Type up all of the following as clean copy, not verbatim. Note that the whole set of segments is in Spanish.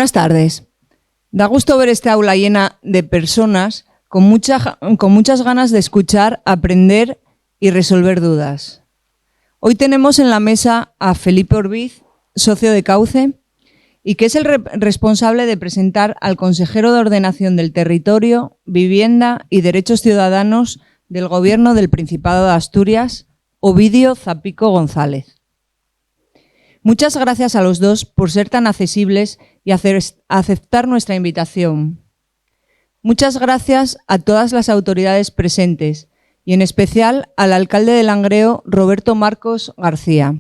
Buenas tardes. Da gusto ver esta aula llena de personas con muchas ganas de escuchar, aprender y resolver dudas. Hoy tenemos en la mesa a Felipe Orbiz, socio de Cauce, y que es el responsable de presentar al consejero de Ordenación del Territorio, Vivienda y Derechos Ciudadanos del Gobierno del Principado de Asturias, Ovidio Zapico González. Muchas gracias a los dos por ser tan accesibles y aceptar nuestra invitación. Muchas gracias a todas las autoridades presentes y en especial al alcalde de Langreo, Roberto Marcos García.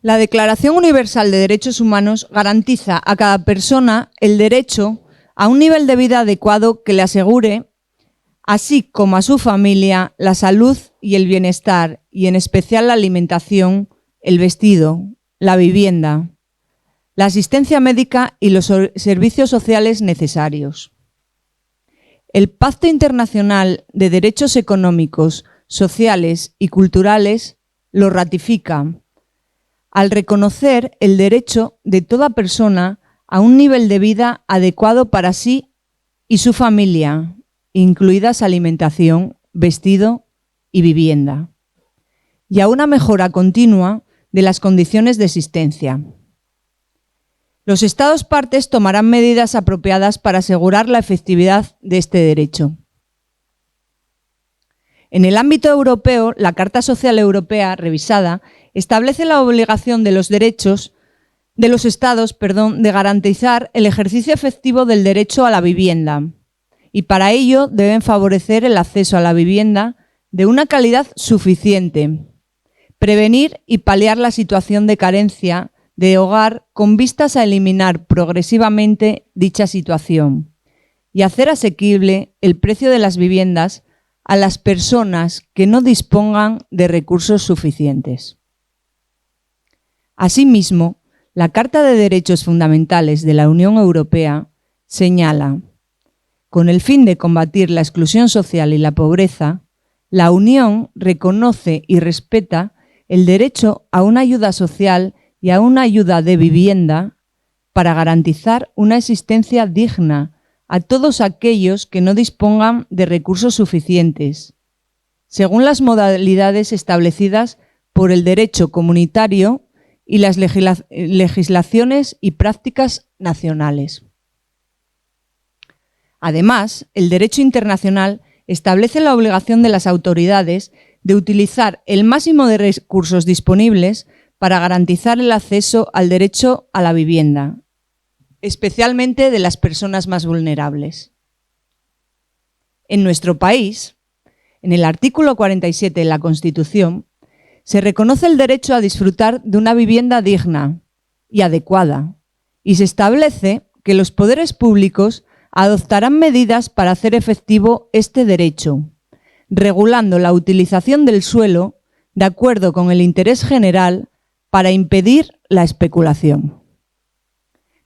La Declaración Universal de Derechos Humanos garantiza a cada persona el derecho a un nivel de vida adecuado que le asegure, así como a su familia, la salud y el bienestar, y en especial la alimentación, el vestido, la vivienda, la asistencia médica y los servicios sociales necesarios. El Pacto Internacional de Derechos Económicos, Sociales y Culturales lo ratifica al reconocer el derecho de toda persona a un nivel de vida adecuado para sí y su familia, incluidas alimentación, vestido y vivienda, y a una mejora continua de las condiciones de existencia. Los Estados partes tomarán medidas apropiadas para asegurar la efectividad de este derecho. En el ámbito europeo, la Carta Social Europea, revisada, establece la obligación de los Estados de garantizar el ejercicio efectivo del derecho a la vivienda, y para ello deben favorecer el acceso a la vivienda de una calidad suficiente, prevenir y paliar la situación de carencia de hogar con vistas a eliminar progresivamente dicha situación y hacer asequible el precio de las viviendas a las personas que no dispongan de recursos suficientes. Asimismo, la Carta de Derechos Fundamentales de la Unión Europea señala: con el fin de combatir la exclusión social y la pobreza, la Unión reconoce y respeta el derecho a una ayuda social y a una ayuda de vivienda para garantizar una existencia digna a todos aquellos que no dispongan de recursos suficientes, según las modalidades establecidas por el derecho comunitario y las legislaciones y prácticas nacionales. Además, el derecho internacional establece la obligación de las autoridades de utilizar el máximo de recursos disponibles para garantizar el acceso al derecho a la vivienda, especialmente de las personas más vulnerables. En nuestro país, en el artículo 47 de la Constitución, se reconoce el derecho a disfrutar de una vivienda digna y adecuada, y se establece que los poderes públicos adoptarán medidas para hacer efectivo este derecho, regulando la utilización del suelo de acuerdo con el interés general para impedir la especulación.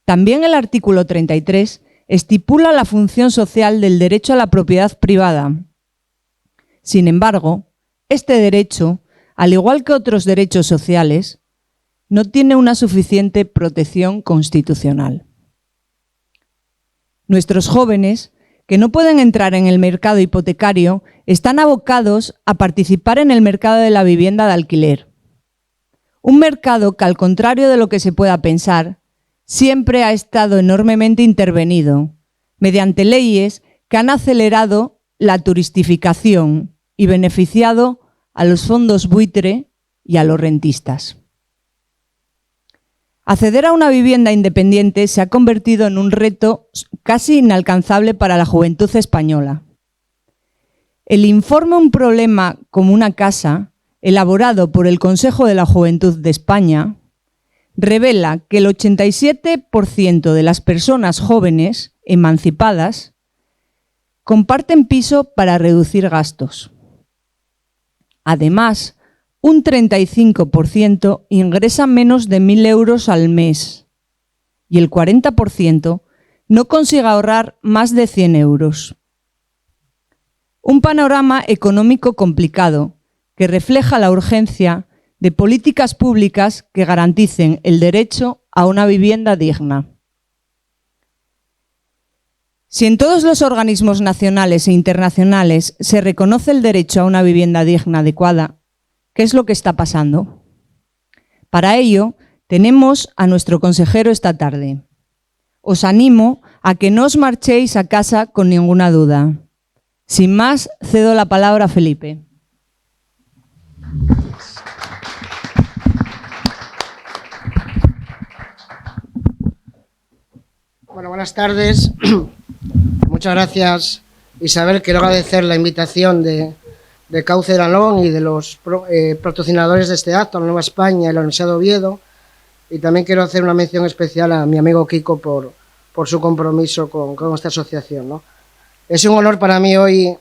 También el artículo 33 estipula la función social del derecho a la propiedad privada. Sin embargo, este derecho, al igual que otros derechos sociales, no tiene una suficiente protección constitucional. Nuestros jóvenes, que no pueden entrar en el mercado hipotecario, están abocados a participar en el mercado de la vivienda de alquiler. Un mercado que, al contrario de lo que se pueda pensar, siempre ha estado enormemente intervenido mediante leyes que han acelerado la turistificación y beneficiado a los fondos buitre y a los rentistas. Acceder a una vivienda independiente se ha convertido en un reto casi inalcanzable para la juventud española. El informe Un problema como una casa, elaborado por el Consejo de la Juventud de España, revela que el 87% de las personas jóvenes emancipadas comparten piso para reducir gastos. Además, un 35% ingresa menos de 1.000 euros al mes y el 40% no consigue ahorrar más de 100 euros. Un panorama económico complicado que refleja la urgencia de políticas públicas que garanticen el derecho a una vivienda digna. Si en todos los organismos nacionales e internacionales se reconoce el derecho a una vivienda digna adecuada, ¿qué es lo que está pasando? Para ello, tenemos a nuestro consejero esta tarde. Os animo a que no os marchéis a casa con ninguna duda. Sin más, cedo la palabra a Felipe. Bueno, buenas tardes. Muchas gracias, Isabel. Quiero agradecer la invitación de Cauce Helalón y de los patrocinadores de este acto, la Nueva España y la Universidad de Oviedo. Y también quiero hacer una mención especial a mi amigo Kiko por su compromiso con esta asociación, ¿no? Es un honor para mí hoy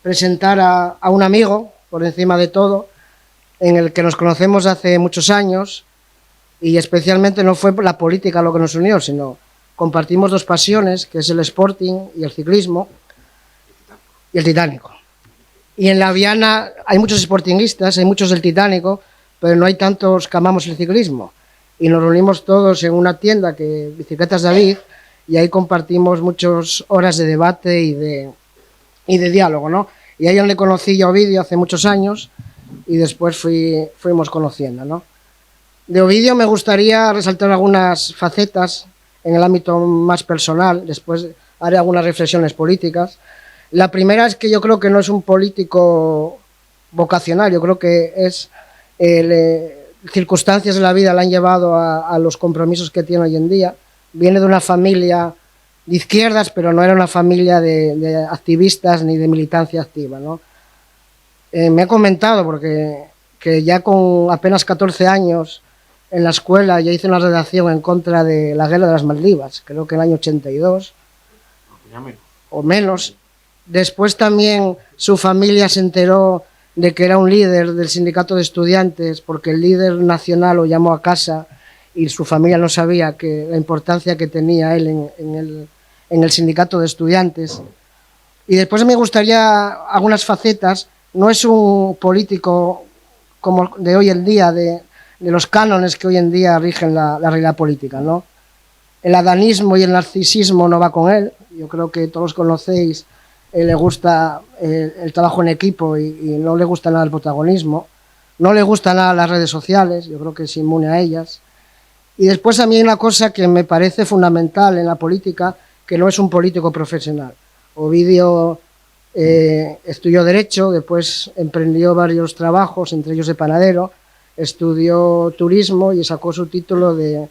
presentar a un amigo, por encima de todo, en el que nos conocemos hace muchos años y especialmente no fue la política lo que nos unió, sino compartimos dos pasiones, que es el Sporting y el ciclismo y el Titánico. Y en la Viana hay muchos sportingistas, hay muchos del Titánico, pero no hay tantos que amamos el ciclismo. Y nos reunimos todos en una tienda, que Bicicletas David, y ahí compartimos muchas horas de debate y de diálogo, ¿no? Y ahí le conocí yo a Ovidio hace muchos años y después fuimos conociendo, ¿no? De Ovidio me gustaría resaltar algunas facetas en el ámbito más personal, después haré algunas reflexiones políticas. La primera es que yo creo que no es un político vocacional, yo creo que es circunstancias de la vida le han llevado a los compromisos que tiene hoy en día. Viene de una familia de izquierdas, pero no era una familia de activistas ni de militancia activa, ¿no? Me ha comentado, porque que ya con apenas 14 años en la escuela ya hice una redacción en contra de la guerra de las Maldivas, creo que en el año 82, o menos. Después también su familia se enteró de que era un líder del sindicato de estudiantes, porque el líder nacional lo llamó a casa y su familia no sabía la importancia que tenía él en el sindicato de estudiantes. Y después me gustaría algunas facetas. No es un político como de hoy en día, de los cánones que hoy en día rigen la realidad política, ¿no? El adanismo y el narcisismo no va con él. Yo creo que todos conocéis, le gusta el trabajo en equipo y no le gusta nada el protagonismo. No le gusta nada las redes sociales, yo creo que es inmune a ellas. Y después a mí hay una cosa que me parece fundamental en la política, que no es un político profesional. Ovidio estudió Derecho, después emprendió varios trabajos, entre ellos de panadero, estudió turismo y sacó su título de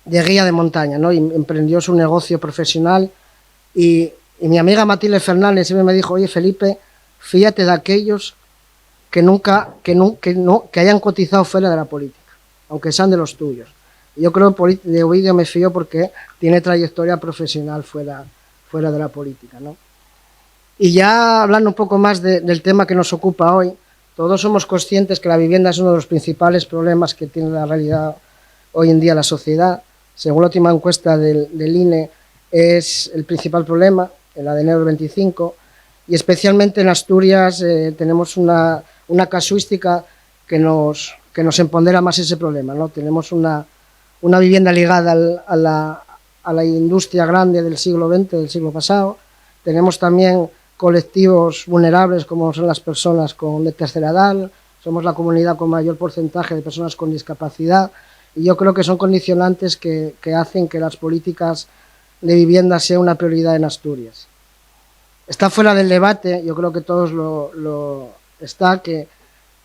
guía de montaña, ¿no? Y emprendió su negocio profesional. Y mi amiga Matilde Fernández siempre me dijo: oye, Felipe, fíjate de aquellos que hayan cotizado fuera de la política, aunque sean de los tuyos. Y yo creo que de Ovidio me fío porque tiene trayectoria profesional fuera de la política, ¿no? Y ya hablando un poco más del tema que nos ocupa hoy, todos somos conscientes que la vivienda es uno de los principales problemas que tiene la realidad hoy en día la sociedad. Según la última encuesta del INE, es el principal problema, en la de enero del 25, y especialmente en Asturias tenemos una casuística que nos empodera más ese problema, ¿no? Tenemos una vivienda ligada a la industria grande del siglo XX, del siglo pasado. Tenemos también colectivos vulnerables como son las personas de tercera edad, somos la comunidad con mayor porcentaje de personas con discapacidad, y yo creo que son condicionantes que hacen que las políticas de vivienda sea una prioridad en Asturias. Está fuera del debate, yo creo que todos está, que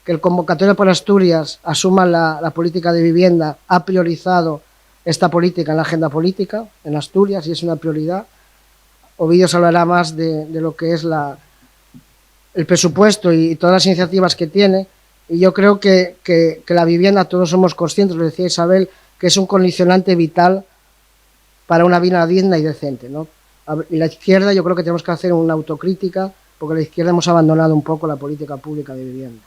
el Convocatoria por Asturias asuma la política de vivienda, ha priorizado esta política en la agenda política en Asturias y es una prioridad. Ovidio se hablará más de lo que es el presupuesto y todas las iniciativas que tiene, y yo creo que la vivienda, todos somos conscientes, lo decía Isabel, que es un condicionante vital para una vida digna y decente, ¿no? Y la izquierda, yo creo que tenemos que hacer una autocrítica, porque la izquierda hemos abandonado un poco la política pública de vivienda.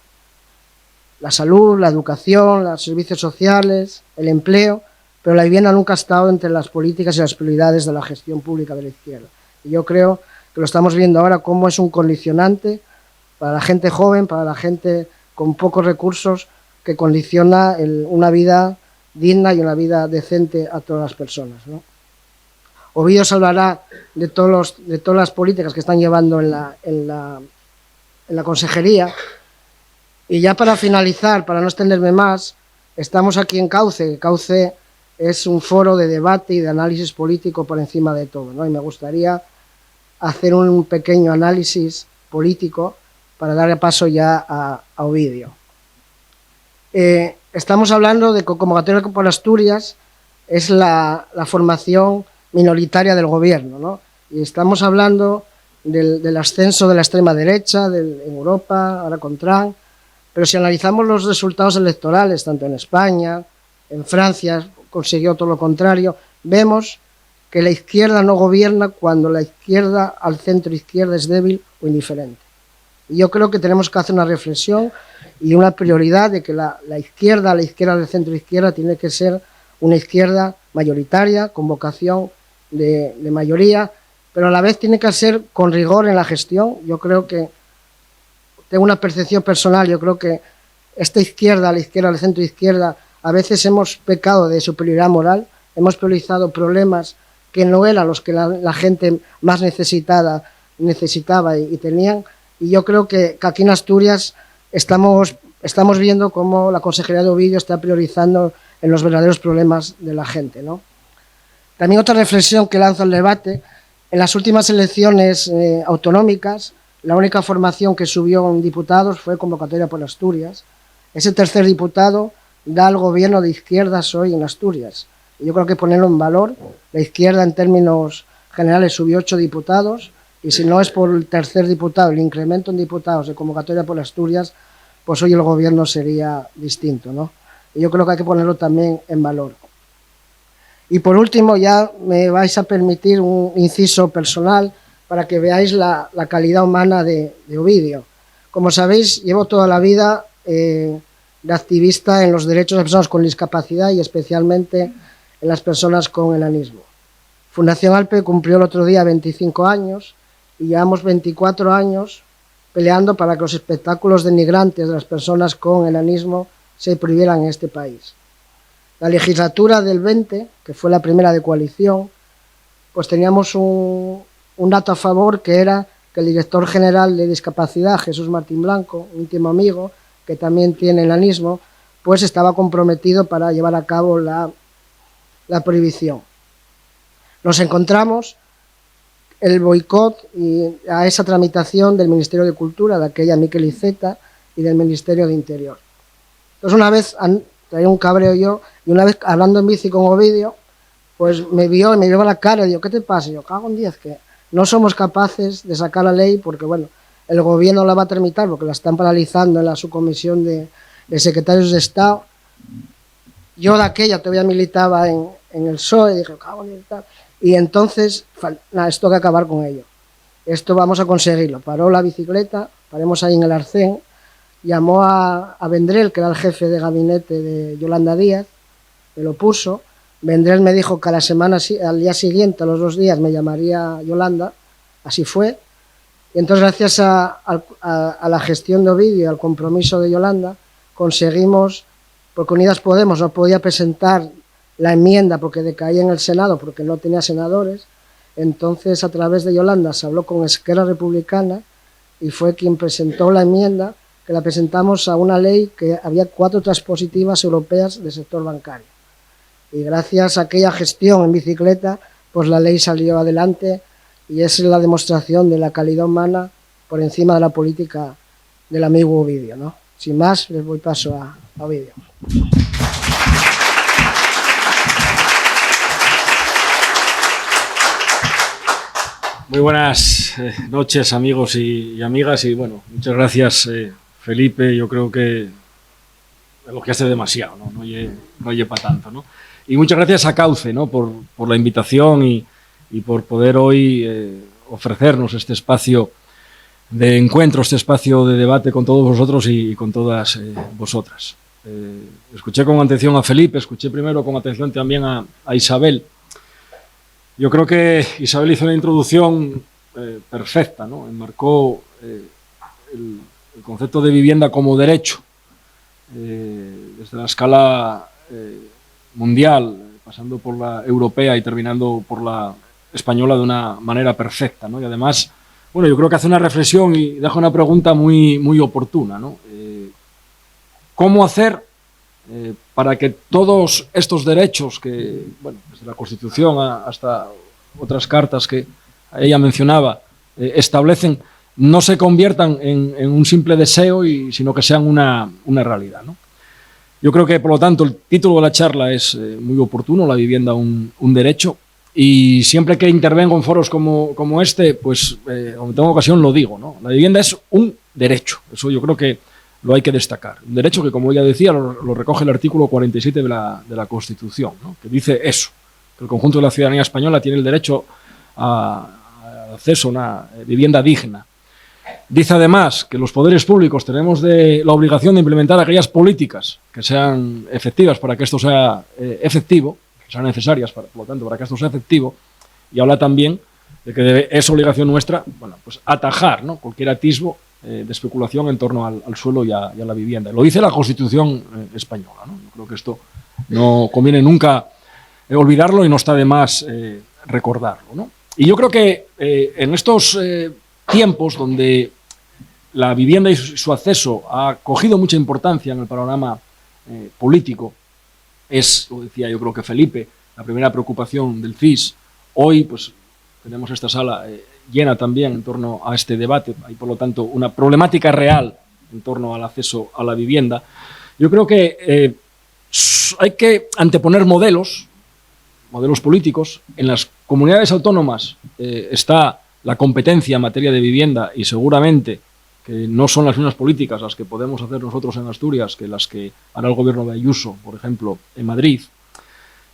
La salud, la educación, los servicios sociales, el empleo, pero la vivienda nunca ha estado entre las políticas y las prioridades de la gestión pública de la izquierda. Y yo creo que lo estamos viendo ahora como es un condicionante para la gente joven, para la gente con pocos recursos que condiciona una vida digna y una vida decente a todas las personas, ¿no? Ovidio se hablará de todas las políticas que están llevando en la consejería. Y ya para finalizar, para no extenderme más, estamos aquí en Cauce. Cauce es un foro de debate y de análisis político por encima de todo, ¿no? Y me gustaría hacer un pequeño análisis político para darle paso ya a Ovidio. Estamos hablando de que Convocatoria por Asturias es la formación minoritaria del gobierno, ¿no? Y estamos hablando del ascenso de la extrema derecha en Europa, ahora con Trump, pero si analizamos los resultados electorales, tanto en España, en Francia, consiguió todo lo contrario, vemos que la izquierda no gobierna cuando la izquierda al centro izquierda es débil o indiferente. Y yo creo que tenemos que hacer una reflexión y una prioridad de que la izquierda del centro izquierda tiene que ser una izquierda mayoritaria, con vocación de mayoría, pero a la vez tiene que ser con rigor en la gestión. Yo creo que, tengo una percepción personal, yo creo que esta izquierda, la izquierda del centro izquierda, a veces hemos pecado de superioridad moral, hemos priorizado problemas que no eran los que la gente más necesitaba y tenían. Y yo creo que aquí en Asturias estamos viendo cómo la Consejería de Ovidio está priorizando en los verdaderos problemas de la gente, ¿no? También otra reflexión que lanzo al debate: en las últimas elecciones autonómicas, la única formación que subió en diputados fue Convocatoria por Asturias. Ese tercer diputado da al gobierno de izquierdas hoy en Asturias. Y yo creo que ponerlo en valor. La izquierda en términos generales subió 8 diputados, y si no es por el tercer diputado, el incremento en diputados de Convocatoria por Asturias, pues hoy el gobierno sería distinto, ¿no? Y yo creo que hay que ponerlo también en valor. Y por último, ya me vais a permitir un inciso personal para que veáis la calidad humana de Ovidio. Como sabéis, llevo toda la vida de activista en los derechos de las personas con discapacidad y especialmente en las personas con enanismo. Fundación ALPE cumplió el otro día 25 años y llevamos 24 años peleando para que los espectáculos denigrantes de las personas con enanismo se prohibieran en este país. La legislatura del 20, que fue la primera de coalición, pues teníamos un dato a favor, que era que el director general de discapacidad, Jesús Martín Blanco, un íntimo amigo, que también tiene enanismo, pues estaba comprometido para llevar a cabo la prohibición. Nos encontramos el boicot a esa tramitación del Ministerio de Cultura, de aquella Miquel Iceta, y del Ministerio de Interior. Entonces, una vez traía un cabreo yo, y una vez hablando en bici con Ovidio, pues me vio y me vio la cara y digo, ¿qué te pasa? Y yo, cago en 10, que no somos capaces de sacar la ley porque, bueno, el gobierno la va a tramitar porque la están paralizando en la subcomisión de secretarios de Estado. Yo de aquella todavía militaba en el PSOE y dije, cago en 10, tal. Y entonces, nada, esto hay que acabar con ello. Esto vamos a conseguirlo. Paró la bicicleta, paremos ahí en el Arcén, llamó a Vendrell, que era el jefe de gabinete de Yolanda Díaz, me lo puso. Vendrell me dijo que a la semana, al día siguiente, a los 2 días, me llamaría Yolanda. Así fue. Y entonces, gracias a la gestión de Ovidio y al compromiso de Yolanda, conseguimos, porque Unidas Podemos no podía presentar la enmienda porque decaía en el Senado, porque no tenía senadores. Entonces, a través de Yolanda, se habló con Esquerra Republicana y fue quien presentó la enmienda, que la presentamos a una ley que había 4 transpositivas europeas del sector bancario. Y gracias a aquella gestión en bicicleta, pues la ley salió adelante, y es la demostración de la calidad humana por encima de la política del amigo Ovidio, ¿no? Sin más, les doy paso a Ovidio. Muy buenas noches, amigos y amigas, y bueno, muchas gracias, Felipe. Yo creo que elogiaste demasiado, ¿no? No oye para tanto, ¿no? Y muchas gracias a Cauce, ¿no? por la invitación y por poder hoy ofrecernos este espacio de encuentro, este espacio de debate con todos vosotros y con todas vosotras. Escuché con atención a Felipe, escuché primero con atención también a Isabel. Yo creo que Isabel hizo una introducción perfecta, ¿no? Enmarcó el concepto de vivienda como derecho, desde la escala mundial, pasando por la europea y terminando por la española de una manera perfecta, ¿no? Y además, bueno, yo creo que hace una reflexión y deja una pregunta muy, muy oportuna, ¿no? ¿Cómo hacer para que todos estos derechos que, bueno, desde la Constitución hasta otras cartas que ella mencionaba, establecen, no se conviertan en un simple deseo, sino que sean una realidad, ¿no? Yo creo que, por lo tanto, el título de la charla es muy oportuno, la vivienda un derecho, y siempre que intervengo en foros como este, pues, cuando tengo ocasión lo digo, ¿no? La vivienda es un derecho, eso yo creo que lo hay que destacar. Un derecho que, como ya decía, lo recoge el artículo 47 de la Constitución, ¿no? Que dice eso, que el conjunto de la ciudadanía española tiene el derecho al acceso a una vivienda digna. Dice además que los poderes públicos tenemos la obligación de implementar aquellas políticas que sean efectivas para que esto sea efectivo, que sean necesarias, por lo tanto, para que esto sea efectivo, y habla también de que es obligación nuestra, bueno, pues atajar, ¿no?, cualquier atisbo de especulación en torno al suelo y a la vivienda. Lo dice la Constitución española, ¿no? Yo creo que esto no conviene nunca olvidarlo y no está de más recordarlo, ¿no? Y yo creo que en estos tiempos donde la vivienda y su acceso ha cogido mucha importancia en el panorama político, lo decía yo creo que Felipe, la primera preocupación del CIS. Hoy pues tenemos esta sala llena también en torno a este debate. Hay, por lo tanto, una problemática real en torno al acceso a la vivienda. Yo creo que hay que anteponer modelos políticos. En las comunidades autónomas está la competencia en materia de vivienda y seguramente que no son las mismas políticas las que podemos hacer nosotros en Asturias que las que hará el gobierno de Ayuso, por ejemplo, en Madrid.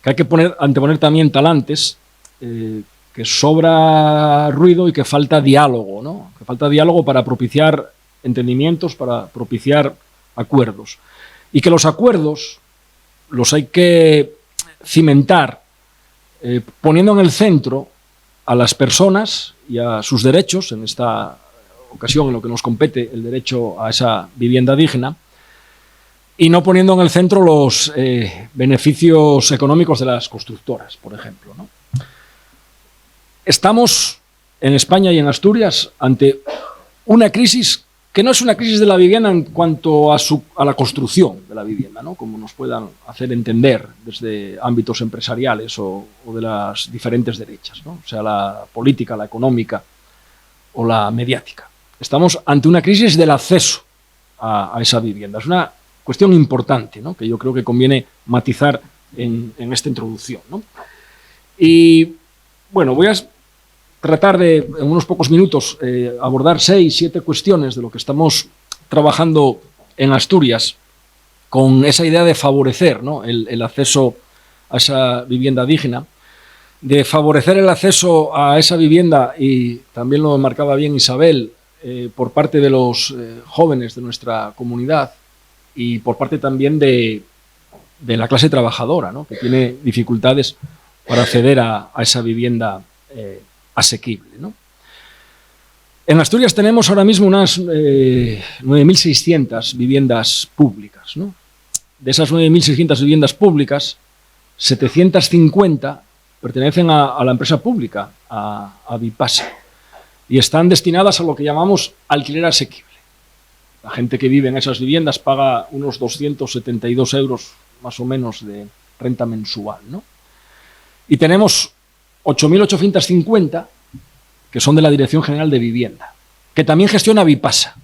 Que hay que anteponer también talantes, que sobra ruido y que falta diálogo, ¿no? Que falta diálogo para propiciar entendimientos, para propiciar acuerdos. Y que los acuerdos los hay que cimentar poniendo en el centro a las personas y a sus derechos, en esta ocasión en lo que nos compete el derecho a esa vivienda digna, y no poniendo en el centro los beneficios económicos de las constructoras, por ejemplo, ¿no? Estamos en España y en Asturias ante una crisis que no es una crisis de la vivienda en cuanto a la construcción de la vivienda, ¿no?, como nos puedan hacer entender desde ámbitos empresariales o de las diferentes derechas, ¿no?, o sea, la política, la económica o la mediática. Estamos ante una crisis del acceso a esa vivienda. Es una cuestión importante, ¿no?, que yo creo que conviene matizar en esta introducción, ¿no? Y, bueno, voy a tratar de, en unos pocos minutos, abordar 6, 7 cuestiones de lo que estamos trabajando en Asturias con esa idea de favorecer, ¿no?, el acceso a esa vivienda digna, de favorecer el acceso a esa vivienda, y también lo marcaba bien Isabel, por parte de los jóvenes de nuestra comunidad y por parte también de la clase trabajadora, ¿no?, que tiene dificultades para acceder a esa vivienda asequible, ¿no? En Asturias tenemos ahora mismo unas 9.600 viviendas públicas, ¿no? De esas 9.600 viviendas públicas, 750 pertenecen a la empresa pública, a Vipasa, y están destinadas a lo que llamamos alquiler asequible. La gente que vive en esas viviendas paga unos 272 euros más o menos de renta mensual, ¿no? Y tenemos 8.850 que son de la Dirección General de Vivienda, que también gestiona Vipasa.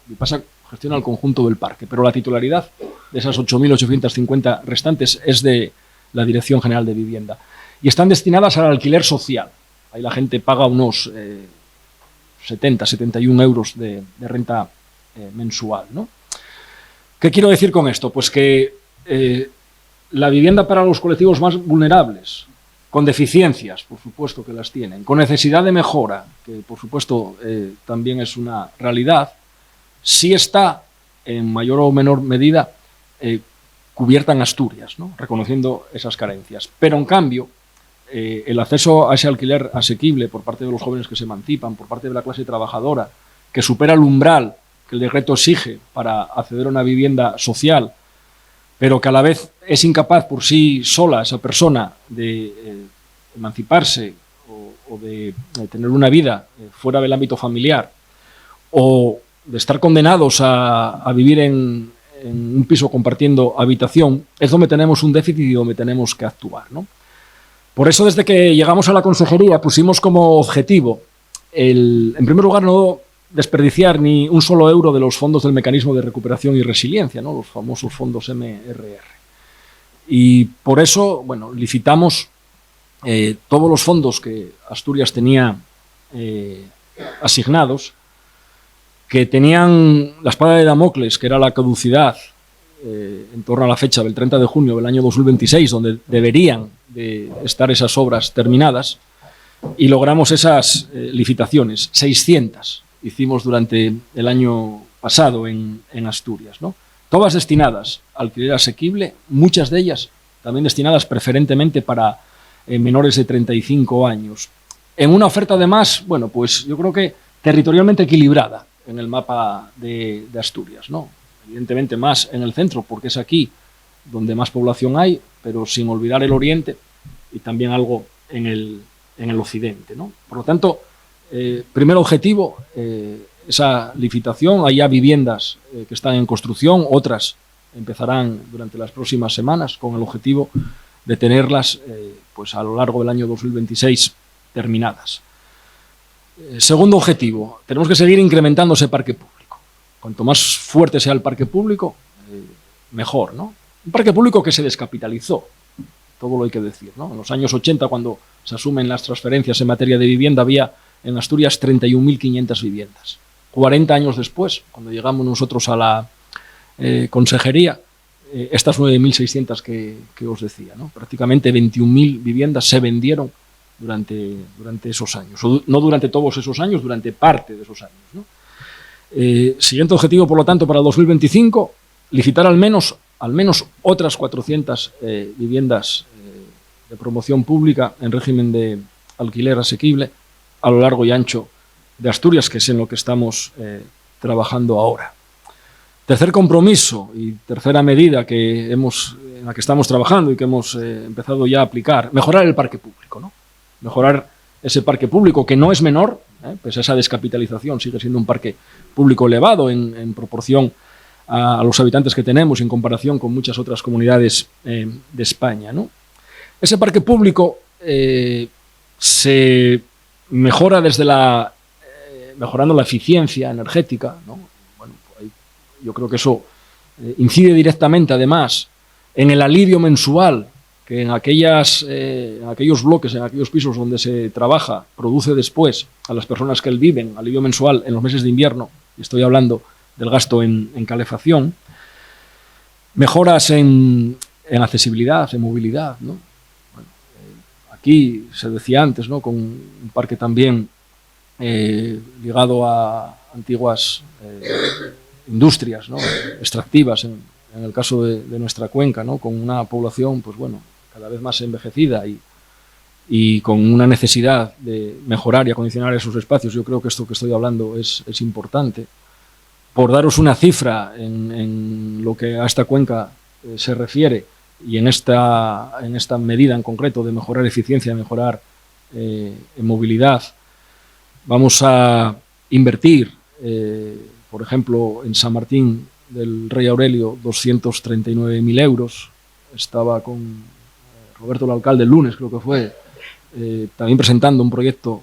Vipasa gestiona el conjunto del parque, pero la titularidad de esas 8.850 restantes es de la Dirección General de Vivienda. Y están destinadas al alquiler social. Ahí la gente paga unos 70, 71 euros de renta mensual, ¿no? ¿Qué quiero decir con esto? Pues que la vivienda para los colectivos más vulnerables, con deficiencias, por supuesto que las tienen, con necesidad de mejora, que por supuesto también es una realidad, sí está en mayor o menor medida cubierta en Asturias, ¿no?, reconociendo esas carencias. Pero en cambio, el acceso a ese alquiler asequible por parte de los jóvenes que se emancipan, por parte de la clase trabajadora, que supera el umbral, que que el decreto exige para acceder a una vivienda social, pero que a la vez es incapaz por sí sola esa persona de emanciparse o de tener una vida fuera del ámbito familiar, o de estar condenados a vivir en un piso compartiendo habitación, es donde tenemos un déficit y donde tenemos que actuar, ¿no? Por eso, desde que llegamos a la consejería, pusimos como objetivo, en primer lugar, no desperdiciar ni un solo euro de los fondos del Mecanismo de Recuperación y Resiliencia, ¿no? Los famosos fondos MRR. Y por eso, bueno, licitamos todos los fondos que Asturias tenía asignados, que tenían la espada de Damocles, que era la caducidad en torno a la fecha del 30 de junio del año 2026, donde deberían de estar esas obras terminadas, y logramos esas licitaciones, 600 hicimos durante el año pasado en Asturias, ¿no? Todas destinadas a alquiler asequible, muchas de ellas también destinadas preferentemente para menores de 35 años. En una oferta además, bueno, pues yo creo que territorialmente equilibrada en el mapa de Asturias, ¿no? Evidentemente más en el centro, porque es aquí donde más población hay, pero sin olvidar el oriente y también algo en el occidente, ¿no? Por lo tanto, primer objetivo, esa licitación. Hay ya viviendas que están en construcción, otras empezarán durante las próximas semanas con el objetivo de tenerlas pues a lo largo del año 2026 terminadas. Segundo objetivo, tenemos que seguir incrementando ese parque público. Cuanto más fuerte sea el parque público, mejor, ¿no? Un parque público que se descapitalizó, todo lo hay que decir, ¿no? En los años 80, cuando se asumen las transferencias en materia de vivienda, había en Asturias 31.500 viviendas. 40 años después, cuando llegamos nosotros a la consejería, estas 9.600 que os decía, ¿no? Prácticamente 21.000 viviendas se vendieron durante esos años, o no durante todos esos años, durante parte de esos años, ¿no? Siguiente objetivo, por lo tanto, para el 2025, licitar al menos otras 400 viviendas de promoción pública en régimen de alquiler asequible a lo largo y ancho de Asturias, que es en lo que estamos trabajando ahora. Tercer compromiso y tercera medida en la que estamos trabajando y que hemos empezado ya a aplicar, mejorar el parque público, ¿no? Mejorar ese parque público, que no es menor, pues esa descapitalización sigue siendo un parque público elevado en proporción a los habitantes que tenemos en comparación con muchas otras comunidades de España, ¿no? Ese parque público se mejora mejorando la eficiencia energética, ¿no? Bueno, yo creo que eso incide directamente, además, en el alivio mensual que en aquellos bloques, en aquellos pisos donde se trabaja, produce después a las personas que viven, alivio mensual en los meses de invierno, y estoy hablando del gasto en calefacción, mejoras en accesibilidad, en movilidad, ¿no? Bueno, aquí se decía antes, ¿no? Con un parque también ligado a antiguas industrias, ¿no? Extractivas en el caso de nuestra cuenca, ¿no? Con una población, pues bueno, cada vez más envejecida y con una necesidad de mejorar y acondicionar esos espacios. Yo creo que esto que estoy hablando es importante. Por daros una cifra en lo que a esta cuenca se refiere y en esta medida en concreto de mejorar eficiencia, mejorar en movilidad, vamos a invertir, por ejemplo, en San Martín del Rey Aurelio, 239.000 euros. Estaba con Roberto, el alcalde, el lunes, creo que fue, también presentando un proyecto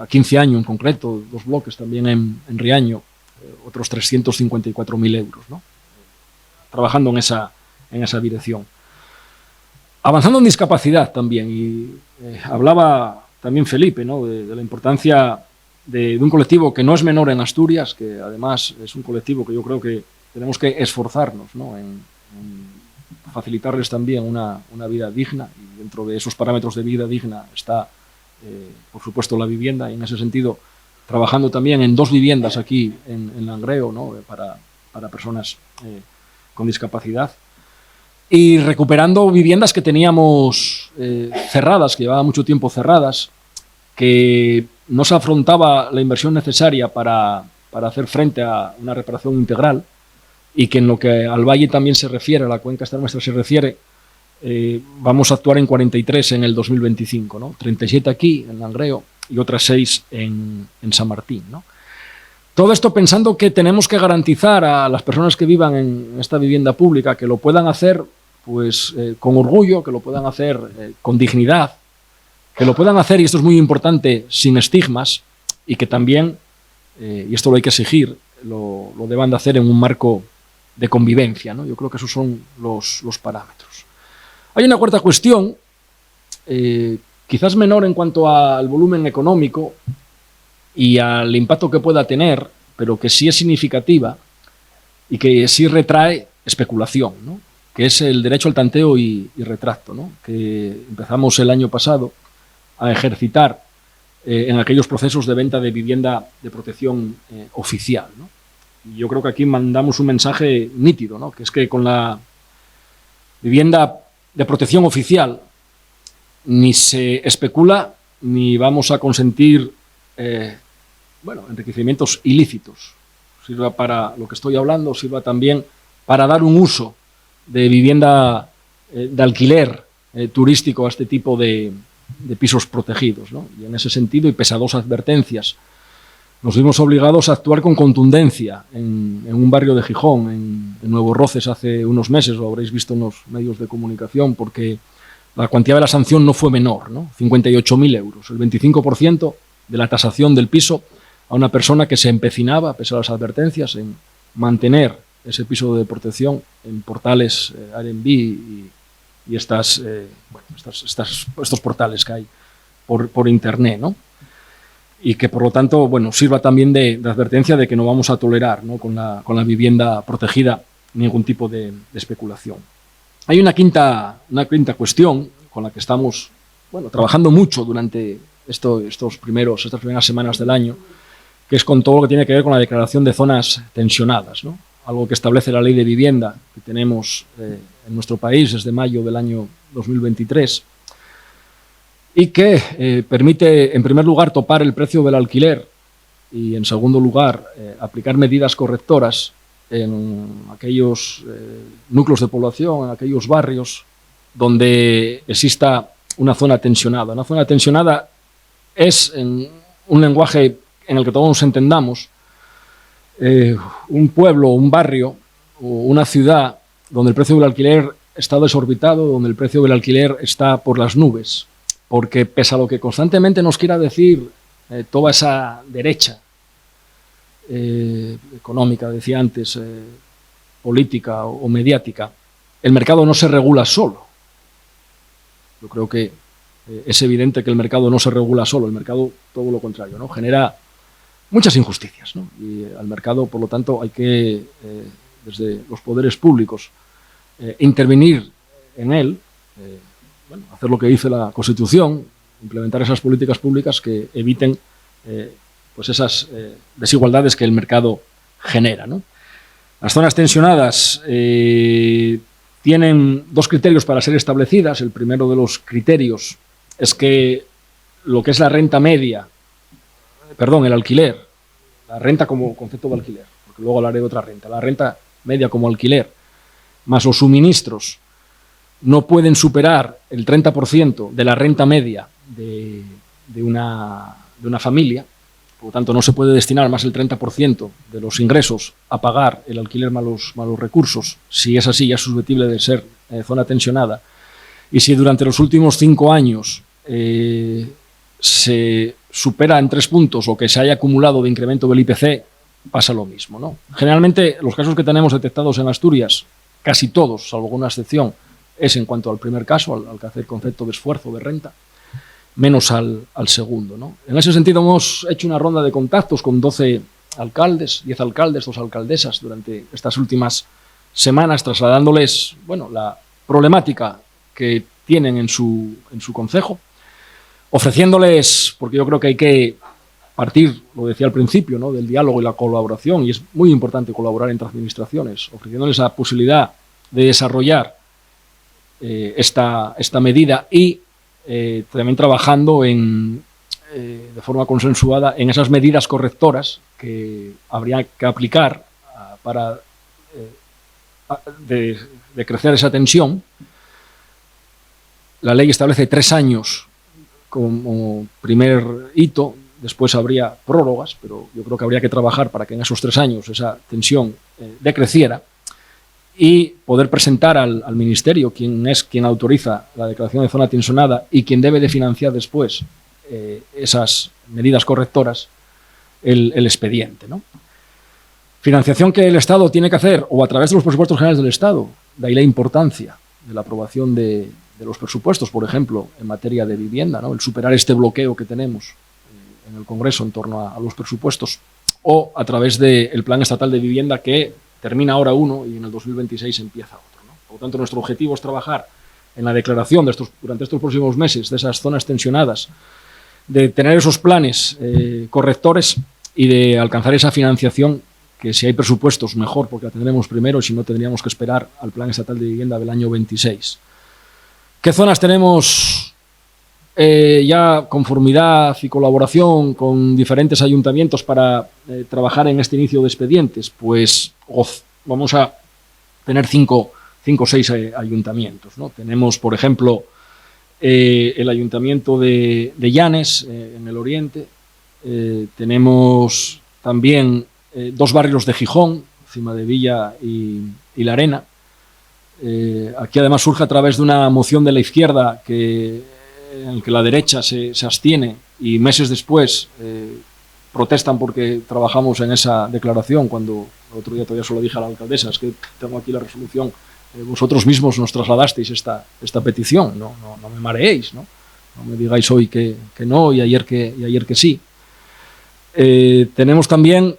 a 15 años en concreto, 2 bloques también en Riaño, otros 354.000 euros, ¿no? Trabajando en esa dirección. Avanzando en discapacidad también, y hablaba también Felipe, ¿no? de la importancia de un colectivo que no es menor en Asturias, que además es un colectivo que yo creo que tenemos que esforzarnos, ¿no? en facilitarles también una vida digna, y dentro de esos parámetros de vida digna está, por supuesto, la vivienda, y en ese sentido trabajando también en 2 viviendas aquí en Langreo, ¿no? para personas con discapacidad, y recuperando viviendas que teníamos cerradas, que llevaban mucho tiempo cerradas, que no se afrontaba la inversión necesaria para para hacer frente a una reparación integral, y que en lo que al Valle también se refiere, a la cuenca esta nuestra se refiere, vamos a actuar en 43 en el 2025, ¿no? 37 aquí, en Langreo, y otras 6 en San Martín, ¿no? Todo esto pensando que tenemos que garantizar a las personas que vivan en esta vivienda pública que lo puedan hacer pues, con orgullo, que lo puedan hacer con dignidad, que lo puedan hacer, y esto es muy importante, sin estigmas, y que también, y esto lo hay que exigir, lo deban de hacer en un marco de convivencia, ¿no? Yo creo que esos son los parámetros. Hay una cuarta cuestión, quizás menor en cuanto al volumen económico y al impacto que pueda tener, pero que sí es significativa y que sí retrae especulación, ¿no? Que es el derecho al tanteo y retracto, ¿no? Que empezamos el año pasado a ejercitar en aquellos procesos de venta de vivienda de protección oficial, ¿no? Y yo creo que aquí mandamos un mensaje nítido, ¿no? Que es que con la vivienda de protección oficial ni se especula ni vamos a consentir enriquecimientos ilícitos. Sirva para lo que estoy hablando, sirva también para dar un uso de vivienda de alquiler turístico a este tipo de pisos protegidos, ¿no? Y en ese sentido, y pese a 2 advertencias, nos vimos obligados a actuar con contundencia en un barrio de Gijón, en Nuevo Roces, hace unos meses, lo habréis visto en los medios de comunicación, porque la cuantía de la sanción no fue menor, ¿no? 58.000 euros, el 25% de la tasación del piso a una persona que se empecinaba, pese a las advertencias, en mantener ese piso de protección en portales Airbnb y estos portales que hay por internet, ¿no? Y que por lo tanto, sirva también de advertencia de que no vamos a tolerar, ¿no? con la vivienda protegida ningún tipo de especulación. Hay una quinta cuestión con la que estamos trabajando mucho durante estas primeras semanas del año, que es con todo lo que tiene que ver con la declaración de zonas tensionadas, ¿no? Algo que establece la ley de vivienda que tenemos en nuestro país desde mayo del año 2023 y que permite, en primer lugar, topar el precio del alquiler y, en segundo lugar, aplicar medidas correctoras en aquellos núcleos de población, en aquellos barrios donde exista una zona tensionada. Una zona tensionada es, en un lenguaje en el que todos nos entendamos, un pueblo, un barrio o una ciudad donde el precio del alquiler está desorbitado, donde el precio del alquiler está por las nubes. Porque pese a lo que constantemente nos quiera decir toda esa derecha económica, decía antes, política o mediática, el mercado no se regula solo. Yo creo que es evidente que el mercado no se regula solo, el mercado todo lo contrario, ¿no? Genera muchas injusticias, ¿no? Y al mercado, por lo tanto, hay que, desde los poderes públicos, intervenir en él, hacer lo que dice la Constitución, implementar esas políticas públicas que eviten esas desigualdades que el mercado genera, ¿no? Las zonas tensionadas tienen 2 criterios para ser establecidas. El primero de los criterios es que lo que es la renta media, el alquiler, la renta como concepto de alquiler, porque luego hablaré de otra renta, la renta media como alquiler, más los suministros, no pueden superar el 30% de la renta media de una familia. Por lo tanto, no se puede destinar más del 30% de los ingresos a pagar el alquiler más los recursos. Si es así, ya es susceptible de ser zona tensionada. Y si durante los últimos 5 años se supera en 3 puntos lo que se haya acumulado de incremento del IPC, pasa lo mismo, ¿no? Generalmente, los casos que tenemos detectados en Asturias, casi todos, salvo alguna excepción, es en cuanto al primer caso, al que hace el concepto de esfuerzo de renta, menos al segundo, ¿no? En ese sentido hemos hecho una ronda de contactos con 12 alcaldes, 10 alcaldes, 2 alcaldesas durante estas últimas semanas, trasladándoles la problemática que tienen en su concejo, ofreciéndoles, porque yo creo que hay que partir, lo decía al principio, ¿no?, del diálogo y la colaboración, y es muy importante colaborar entre administraciones, ofreciéndoles la posibilidad de desarrollar esta medida y también trabajando de forma consensuada en esas medidas correctoras que habría que aplicar para decrecer esa tensión. La ley establece 3 años como primer hito, después habría prórrogas, pero yo creo que habría que trabajar para que en esos 3 años esa tensión decreciera y poder presentar al Ministerio, quien autoriza la declaración de zona tensionada y quien debe de financiar después esas medidas correctoras, el expediente, ¿no? Financiación que el Estado tiene que hacer o a través de los presupuestos generales del Estado, de ahí la importancia de la aprobación de los presupuestos, por ejemplo, en materia de vivienda, ¿no? El superar este bloqueo que tenemos en el Congreso en torno a los presupuestos, o a través del Plan Estatal de Vivienda que termina ahora uno y en el 2026 empieza otro, ¿no? Por lo tanto, nuestro objetivo es trabajar en la declaración durante estos próximos meses de esas zonas tensionadas, de tener esos planes correctores y de alcanzar esa financiación que si hay presupuestos mejor porque la tendremos primero y si no tendríamos que esperar al Plan Estatal de Vivienda del año 26. ¿Qué zonas tenemos ya conformidad y colaboración con diferentes ayuntamientos para trabajar en este inicio de expedientes? Pues vamos a tener 5 o 6 ayuntamientos, ¿no? Tenemos, por ejemplo, el ayuntamiento de Llanes, en el oriente. Tenemos también 2 barrios de Gijón, Cimadevilla y La Arena. Aquí además surge a través de una moción de la izquierda en que la derecha se abstiene y meses después protestan porque trabajamos en esa declaración, cuando el otro día todavía se lo dije a la alcaldesa, es que tengo aquí la resolución, vosotros mismos nos trasladasteis esta petición, no me mareéis, no me digáis hoy que no y ayer que sí. Tenemos también,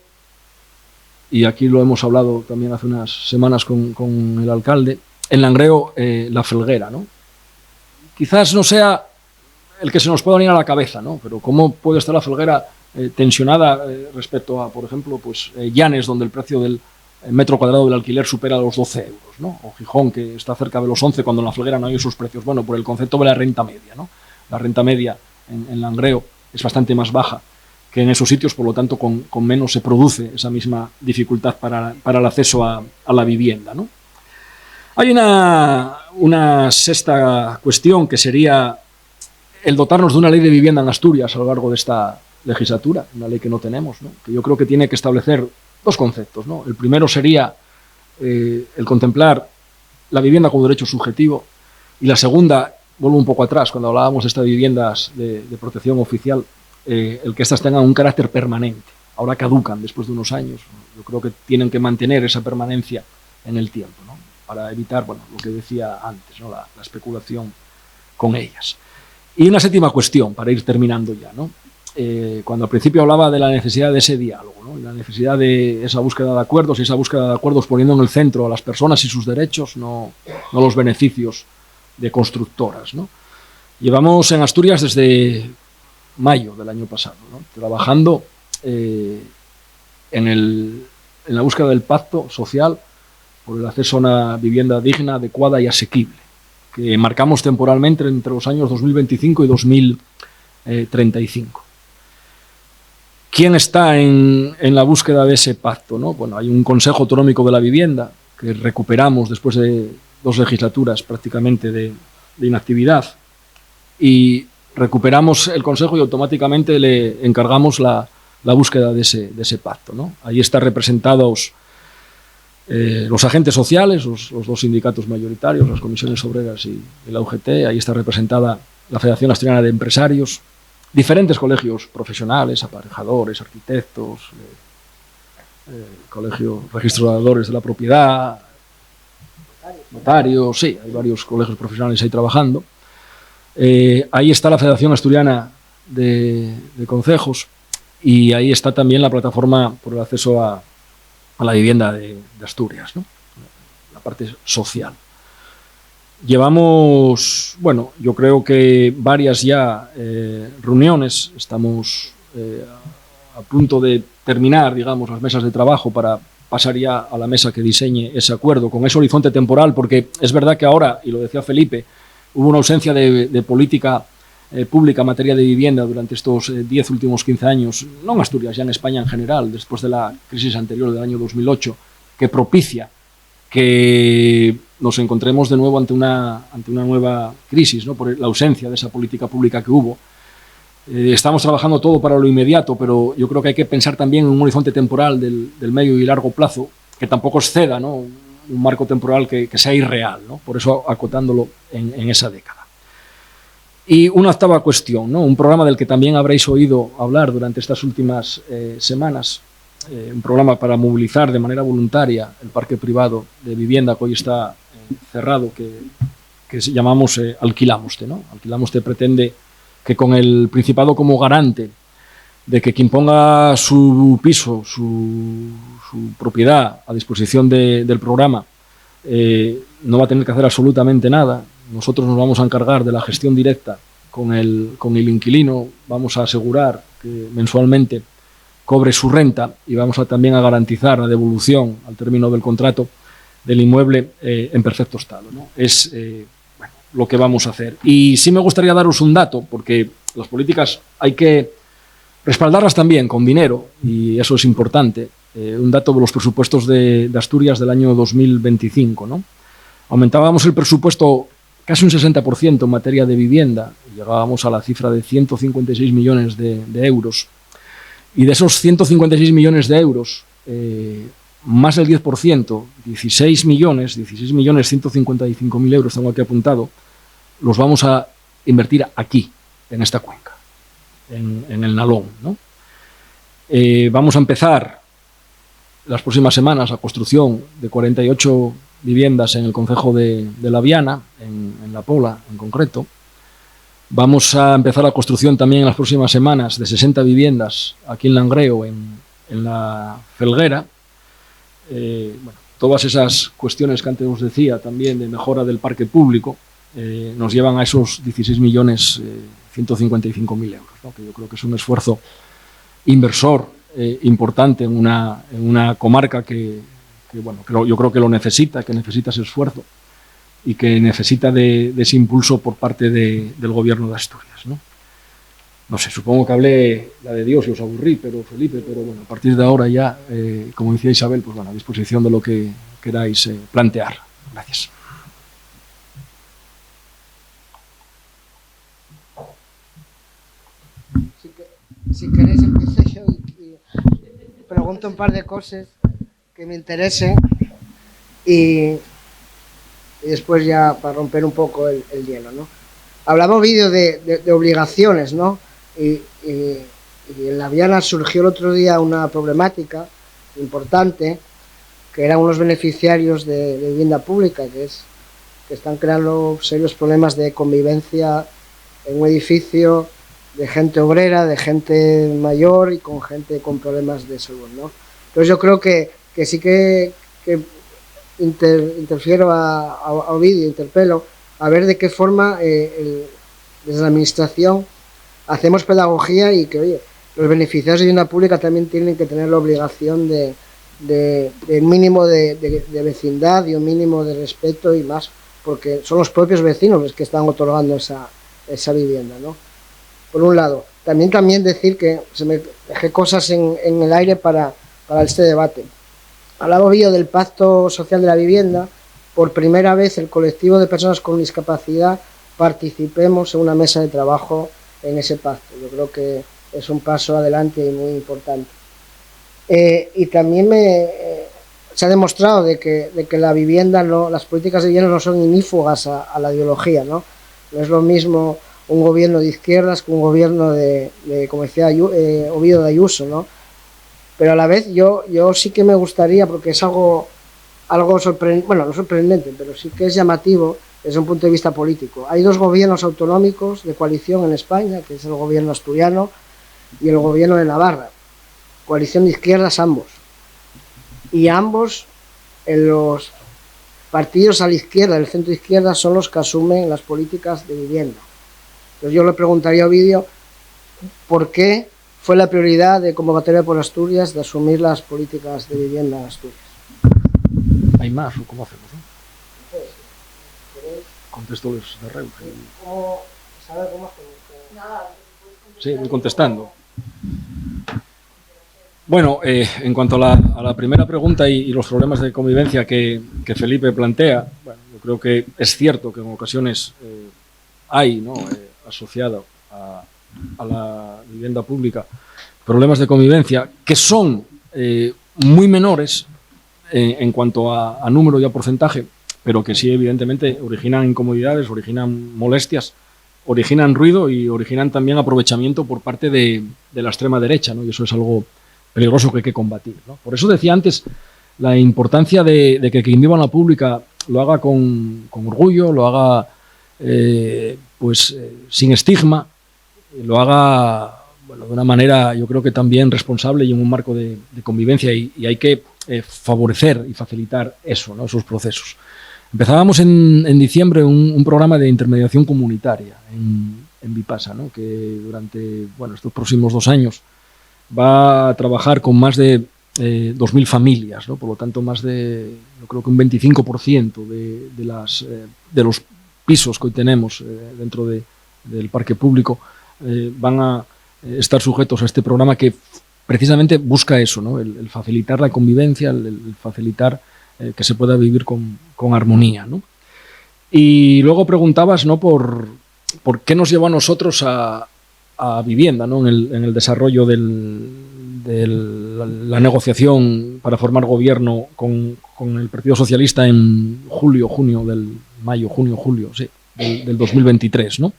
y aquí lo hemos hablado también hace unas semanas con el alcalde, en Langreo, la Felguera, ¿no? Quizás no sea el que se nos pueda venir a la cabeza, ¿no? Pero ¿cómo puede estar la Felguera tensionada respecto a, por ejemplo, pues Llanes, donde el precio del metro cuadrado del alquiler supera los 12 euros, ¿no? O Gijón, que está cerca de los 11, cuando en la Felguera no hay esos precios. Bueno, por el concepto de la renta media, ¿no? La renta media en Langreo es bastante más baja que en esos sitios, por lo tanto, con menos se produce esa misma dificultad para el acceso a la vivienda, ¿no? Hay una sexta cuestión que sería el dotarnos de una ley de vivienda en Asturias a lo largo de esta legislatura, una ley que no tenemos, ¿no? Que yo creo que tiene que establecer 2 conceptos, ¿no? El primero sería el contemplar la vivienda como derecho subjetivo, y la segunda, vuelvo un poco atrás, cuando hablábamos de estas viviendas de protección oficial, el que éstas tengan un carácter permanente. Ahora caducan después de unos años. Yo creo que tienen que mantener esa permanencia en el tiempo, ¿no? Para evitar, bueno, lo que decía antes, ¿no? La especulación con ellas. Y una séptima cuestión, para ir terminando ya, ¿no? Cuando al principio hablaba de la necesidad de ese diálogo, ¿no? Y la necesidad de esa búsqueda de acuerdos, y esa búsqueda de acuerdos poniendo en el centro a las personas y sus derechos, no los beneficios de constructoras, ¿no? Llevamos en Asturias desde mayo del año pasado, ¿no? Trabajando en la búsqueda del pacto social por el acceso a una vivienda digna, adecuada y asequible, que marcamos temporalmente entre los años 2025 y 2035. ¿Quién está en la búsqueda de ese pacto, ¿no? Bueno, hay un Consejo Autonómico de la Vivienda que recuperamos después de 2 legislaturas prácticamente de inactividad, y recuperamos el Consejo y automáticamente le encargamos la búsqueda de ese pacto, ¿no? Ahí están representados los agentes sociales, los 2 sindicatos mayoritarios, las comisiones obreras y la UGT. Ahí está representada la Federación Asturiana de Empresarios, diferentes colegios profesionales, aparejadores, arquitectos, colegios registradores de la propiedad, notarios, sí, hay varios colegios profesionales ahí trabajando. Ahí está la Federación Asturiana de Concejos, y ahí está también la plataforma por el acceso a la vivienda de Asturias, ¿no? La parte social. Llevamos, bueno, yo creo que varias ya reuniones, estamos a punto de terminar, digamos, las mesas de trabajo para pasar ya a la mesa que diseñe ese acuerdo con ese horizonte temporal, porque es verdad que ahora, y lo decía Felipe, hubo una ausencia de política pública en materia de vivienda durante estos 10 últimos 15 años, no en Asturias, ya en España en general, después de la crisis anterior del año 2008, que propicia que nos encontremos de nuevo ante una nueva crisis, ¿no? Por la ausencia de esa política pública que hubo. Estamos trabajando todo para lo inmediato, pero yo creo que hay que pensar también en un horizonte temporal del medio y largo plazo, que tampoco exceda, ¿no? Un marco temporal que sea irreal, ¿no? Por eso acotándolo en esa década. Y una octava cuestión, ¿no? Un programa del que también habréis oído hablar durante estas últimas semanas, un programa para movilizar de manera voluntaria el parque privado de vivienda que hoy está cerrado, que llamamos Alquilamoste, ¿no? Alquilamoste pretende que con el Principado como garante de que quien ponga su piso, su propiedad a disposición del programa no va a tener que hacer absolutamente nada. Nosotros nos vamos a encargar de la gestión directa con el inquilino, vamos a asegurar que mensualmente cobre su renta y vamos también a garantizar la devolución al término del contrato del inmueble en perfecto estado, ¿no? Es lo que vamos a hacer. Y sí me gustaría daros un dato, porque las políticas hay que respaldarlas también con dinero, y eso es importante. Un dato de los presupuestos de Asturias del año 2025, ¿no? Aumentábamos el presupuesto casi un 60% en materia de vivienda, y llegábamos a la cifra de 156 millones de euros. Y de esos 156 millones de euros, más del 10%, 16 millones 155.000 euros, tengo aquí apuntado, los vamos a invertir aquí, en esta cuenca, en el Nalón, ¿no? Vamos a empezar las próximas semanas la construcción de 48 viviendas en el concejo de La Viana, en La Pola en concreto. Vamos a empezar la construcción también en las próximas semanas de 60 viviendas aquí en Langreo, en la Felguera. Bueno, todas esas cuestiones que antes os decía también de mejora del parque público nos llevan a esos 16.155.000 euros, ¿no? Que yo creo que es un esfuerzo inversor importante en una comarca que yo creo que lo necesita, que necesita ese esfuerzo y que necesita de ese impulso por parte del gobierno de Asturias, ¿no? No sé, supongo que hablé la de Dios y os aburrí, Felipe, pero bueno, a partir de ahora ya, como decía Isabel, pues bueno, a disposición de lo que queráis plantear. Gracias. Si queréis empiezo yo y pregunto un par de cosas que me interesen y después ya para romper un poco el hielo, ¿no? Hablamos vídeo de obligaciones, ¿no? Y en La Viana surgió el otro día una problemática importante, que eran unos beneficiarios de vivienda pública, que están creando serios problemas de convivencia en un edificio de gente obrera, de gente mayor y con gente con problemas de salud, ¿no? Entonces yo creo que sí que interfiero a Ovidio, interpelo, a ver de qué forma desde la administración hacemos pedagogía y que, oye, los beneficiarios de vivienda pública también tienen que tener la obligación de mínimo de vecindad y un mínimo de respeto y más, porque son los propios vecinos los que están otorgando esa vivienda, ¿no? Por un lado. También decir que se me dejé cosas en el aire para este debate. Hablaba yo del Pacto Social de la Vivienda. Por primera vez el colectivo de personas con discapacidad participemos en una mesa de trabajo en ese pacto. Yo creo que es un paso adelante y muy importante. Y también se ha demostrado de que la vivienda, las políticas de vivienda no son inífugas a la ideología, ¿no? No es lo mismo un gobierno de izquierdas que un gobierno como decía Ovidio de Ayuso, ¿no? Pero a la vez yo sí que me gustaría, porque es algo sorprendente, bueno, no sorprendente, pero sí que es llamativo desde un punto de vista político. Hay dos gobiernos autonómicos de coalición en España, que es el gobierno asturiano y el gobierno de Navarra, coalición de izquierdas ambos, y ambos en los partidos a la izquierda, el centro izquierda, son los que asumen las políticas de vivienda. Entonces yo le preguntaría a Ovidio por qué fue la prioridad de Convocatoria por Asturias de asumir las políticas de vivienda en Asturias. ¿Hay más o cómo hacemos, no? Contesto los de Reus. Sí, voy contestando. Bueno, en cuanto a la primera pregunta y los problemas de convivencia que Felipe plantea, bueno, yo creo que es cierto que en ocasiones hay, ¿no?, asociado a la vivienda pública problemas de convivencia que son muy menores en cuanto a número y a porcentaje, pero que sí, evidentemente, originan incomodidades, originan molestias, originan ruido y originan también aprovechamiento por parte de la extrema derecha, ¿no? Y eso es algo peligroso que hay que combatir, ¿no? Por eso decía antes la importancia de que quien viva en la pública lo haga con orgullo, lo haga sin estigma, lo haga, bueno, de una manera, yo creo que también responsable y en un marco de convivencia, y hay que favorecer y facilitar eso, ¿no?, esos procesos. Empezábamos en diciembre un programa de intermediación comunitaria en Vipasa, ¿no?, que durante, bueno, estos próximos 2 años va a trabajar con más de 2.000 familias, ¿no? Por lo tanto, más de, yo creo que un 25% de los pisos que hoy tenemos dentro del parque público van a estar sujetos a este programa que precisamente busca eso, ¿no?, el facilitar la convivencia, el facilitar que se pueda vivir con armonía, ¿no? Y luego preguntabas, ¿no?, por qué nos llevó a nosotros a vivienda, ¿no?, en el desarrollo de la negociación para formar gobierno con el Partido Socialista en julio, julio, sí, del 2023, ¿no?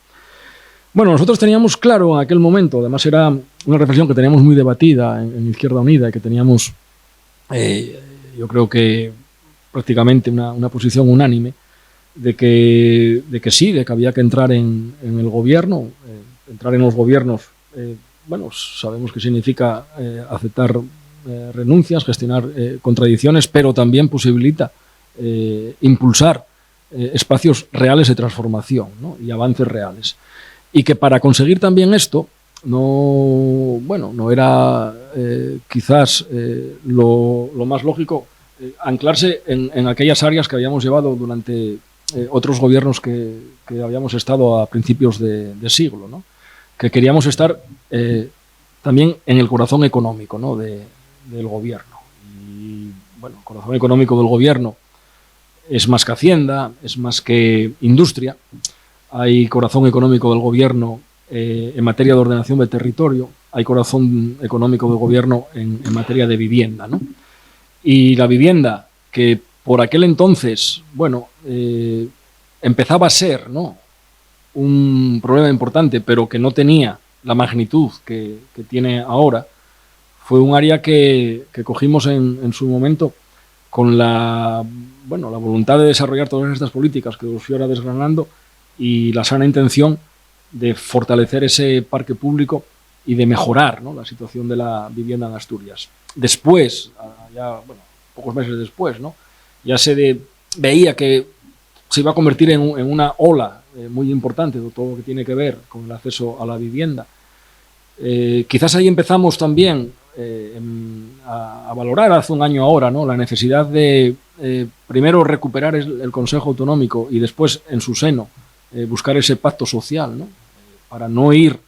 Bueno, nosotros teníamos claro en aquel momento, además era una reflexión que teníamos muy debatida en Izquierda Unida, y que teníamos, yo creo que prácticamente una posición unánime, de que sí, de que había que entrar en el gobierno, entrar en los gobiernos, bueno, sabemos que significa aceptar renuncias, gestionar contradicciones, pero también posibilita impulsar espacios reales de transformación, ¿no?, y avances reales. Y que para conseguir también esto no era quizás lo más lógico anclarse en aquellas áreas que habíamos llevado durante otros gobiernos que habíamos estado a principios de siglo, ¿no?, que queríamos estar también en el corazón económico, ¿no?, del gobierno. Y bueno, el corazón económico del gobierno es más que Hacienda, es más que industria. Hay corazón económico del gobierno en materia de ordenación del territorio, hay corazón económico del gobierno en materia de vivienda, ¿no? Y la vivienda, que por aquel entonces, bueno, empezaba a ser, ¿no?, un problema importante, pero que no tenía la magnitud que tiene ahora, fue un área que cogimos en su momento con la voluntad de desarrollar todas estas políticas que os fui ahora desgranando, y la sana intención de fortalecer ese parque público y de mejorar, ¿no?, la situación de la vivienda en Asturias. Después, ya, bueno, pocos meses después, ¿no?, ya se veía que se iba a convertir en una ola muy importante de todo lo que tiene que ver con el acceso a la vivienda. Quizás ahí empezamos también a valorar hace un año ahora, ¿no?, la necesidad de primero recuperar el Consejo Autonómico y después en su seno buscar ese pacto social, ¿no?, para no ir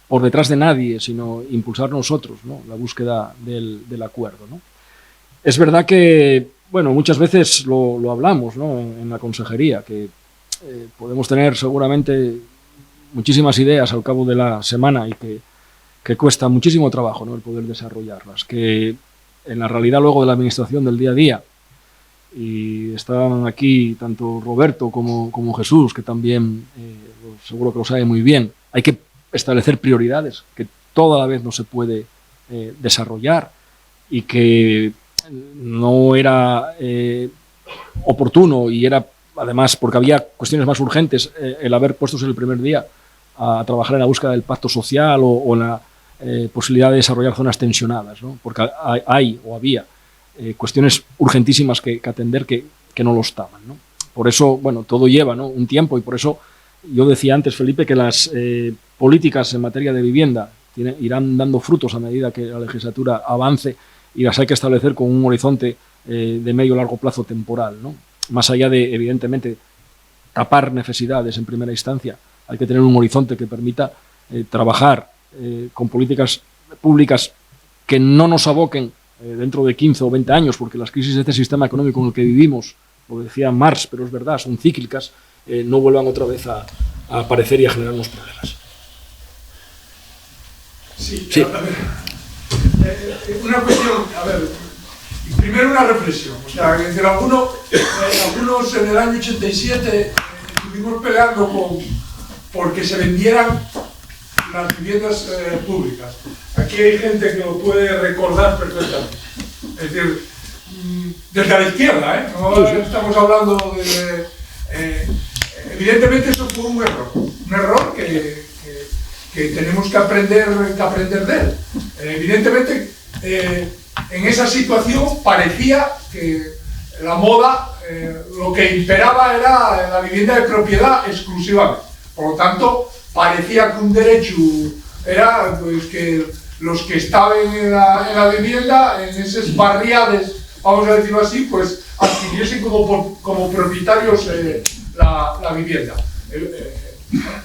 por detrás de nadie, sino impulsar nosotros, ¿no?, la búsqueda del acuerdo, ¿no? Es verdad que, bueno, muchas veces lo hablamos, ¿no?, en la consejería, que podemos tener seguramente muchísimas ideas al cabo de la semana y que cuesta muchísimo trabajo, ¿no?, el poder desarrollarlas, que en la realidad luego de la administración del día a día, y estaban aquí tanto Roberto como Jesús, que también seguro que lo sabe muy bien, hay que establecer prioridades que toda la vez no se puede desarrollar, y que no era oportuno, y era además porque había cuestiones más urgentes, el haber puesto el primer día a trabajar en la búsqueda del pacto social o en la posibilidad de desarrollar zonas tensionadas, ¿no?, porque había cuestiones urgentísimas que atender que no lo estaban, ¿no? Por eso, bueno, todo lleva, ¿no?, un tiempo, y por eso yo decía antes, Felipe, que las políticas en materia de vivienda irán dando frutos a medida que la legislatura avance, y las hay que establecer con un horizonte de medio y largo plazo temporal, ¿no?, más allá de, evidentemente, tapar necesidades en primera instancia. hay que tener un horizonte que permita trabajar con políticas públicas que no nos aboquen dentro de 15 o 20 años, porque las crisis de este sistema económico en el que vivimos, lo decía Marx, pero es verdad, son cíclicas, no vuelvan otra vez a aparecer y a generarnos problemas. Sí. A ver, una cuestión, a ver, primero una reflexión, o sea, que algunos en el año 87 estuvimos peleando porque se vendieran las viviendas públicas. Aquí hay gente que lo puede recordar perfectamente. Es decir, desde la izquierda, no estamos hablando de... evidentemente eso fue un error que tenemos que aprender de él. Evidentemente, en esa situación parecía que la moda, lo que imperaba era la vivienda de propiedad exclusivamente. Por lo tanto, parecía que un derecho era pues, que los que estaban en la vivienda, en esas barriadas, vamos a decirlo así, pues adquiriesen como propietarios la vivienda.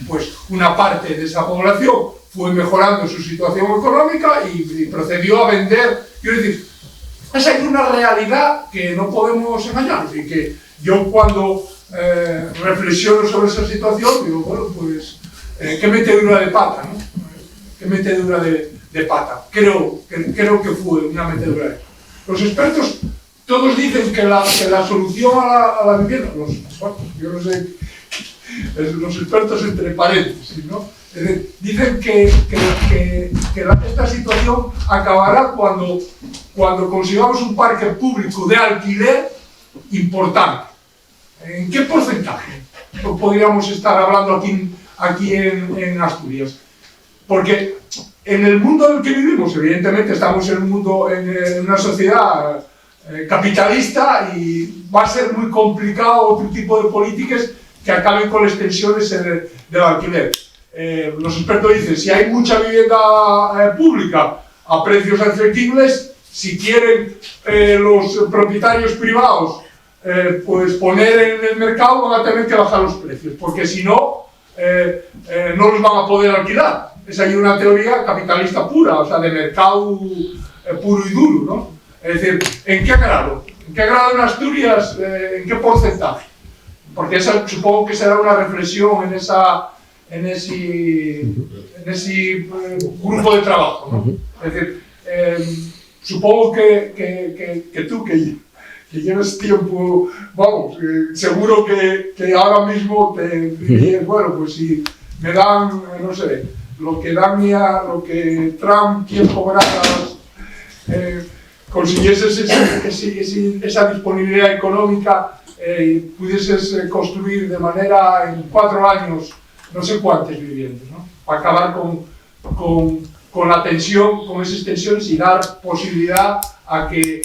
Pues una parte de esa población fue mejorando su situación económica y procedió a vender. Quiero decir, esa es una realidad que no podemos engañarnos y que yo cuando reflexiono sobre esa situación digo, bueno, pues qué metedura de pata, ¿no? Qué metedura de pata. Creo que fue una metedura de pata. Los expertos todos dicen que la solución a la vivienda, yo no sé, los expertos entre paréntesis, ¿no? Dicen que esta situación acabará cuando consigamos un parque público de alquiler importante. ¿En qué porcentaje podríamos estar hablando aquí en Asturias? Porque en el mundo en el que vivimos, evidentemente estamos en una sociedad capitalista y va a ser muy complicado otro tipo de políticas que acaben con las tensiones del alquiler. Los expertos dicen, si hay mucha vivienda pública a precios asequibles, si quieren los propietarios privados pues poner en el mercado, van a tener que bajar los precios, porque si no, no los van a poder alquilar. Esa es una teoría capitalista pura, o sea, de mercado puro y duro, ¿no? Es decir, ¿en qué grado? ¿En qué grado en Asturias? ¿En qué porcentaje? Porque esa, supongo que será una reflexión en ese grupo de trabajo, ¿no? Es decir, supongo que tú que llevas tiempo, vamos, seguro que ahora mismo te dirías, bueno, pues si me dan, no sé, lo que Trump tiempo gracias consiguieses esa disponibilidad económica, pudieses construir de manera en 4 años no sé cuántas viviendas, ¿no? Para acabar con la tensión, con esas tensiones y dar posibilidad a que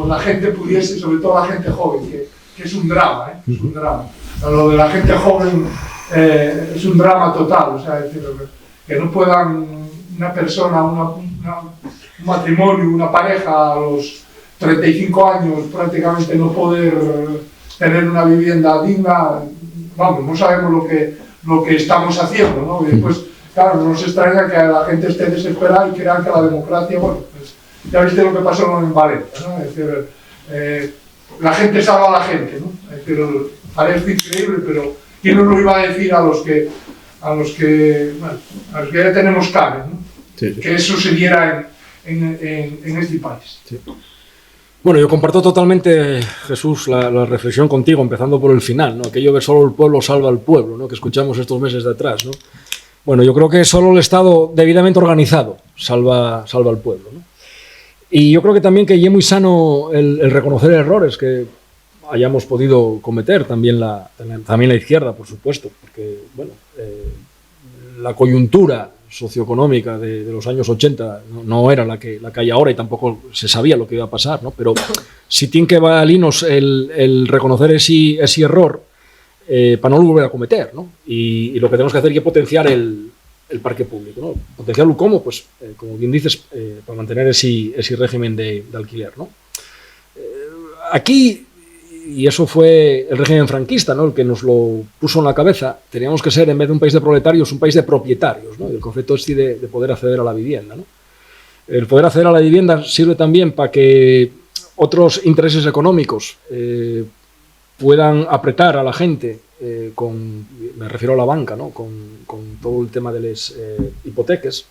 la gente pudiese, sobre todo la gente joven, que es un drama, es un drama. Lo de la gente joven es un drama total, o sea, es decir, que no puedan una persona, un matrimonio, una pareja a los 35 años prácticamente no poder tener una vivienda digna. Vamos, no sabemos lo que estamos haciendo, ¿no? Y después, claro, no nos extraña que la gente esté desesperada y crean que la democracia, bueno, pues ya viste lo que pasó en Valencia, ¿no? Es decir, la gente salva a la gente, ¿no? Es decir, parece increíble, pero ¿quién nos lo iba a decir a los que ya tenemos cara, ¿no? Sí. Que eso se diera en este país. Sí. Bueno, yo comparto totalmente, Jesús, la reflexión contigo, empezando por el final, ¿no? Aquello de solo el pueblo salva al pueblo, ¿no? Que escuchamos estos meses de atrás, ¿no? Bueno, yo creo que solo el Estado debidamente organizado salva al pueblo, ¿no? Y yo creo que también que es muy sano el reconocer errores que hayamos podido cometer, también la izquierda, por supuesto, porque, bueno, la coyuntura socioeconómica de los años 80 no era la que hay ahora y tampoco se sabía lo que iba a pasar, ¿no? Pero sí tiene que valirnos el reconocer ese error para no lo volver a cometer, ¿no? Y lo que tenemos que hacer es potenciar el parque público, ¿no? Potenciarlo ¿cómo? Pues, como bien dices, para mantener ese régimen de alquiler, ¿no? Aquí y eso fue el régimen franquista, ¿no?, el que nos lo puso en la cabeza. Teníamos que ser, en vez de un país de proletarios, un país de propietarios, ¿no? El concepto es de poder acceder a la vivienda, ¿no? El poder acceder a la vivienda sirve también para que otros intereses económicos puedan apretar a la gente, me refiero a la banca, ¿no?, con todo el tema de las hipotecas.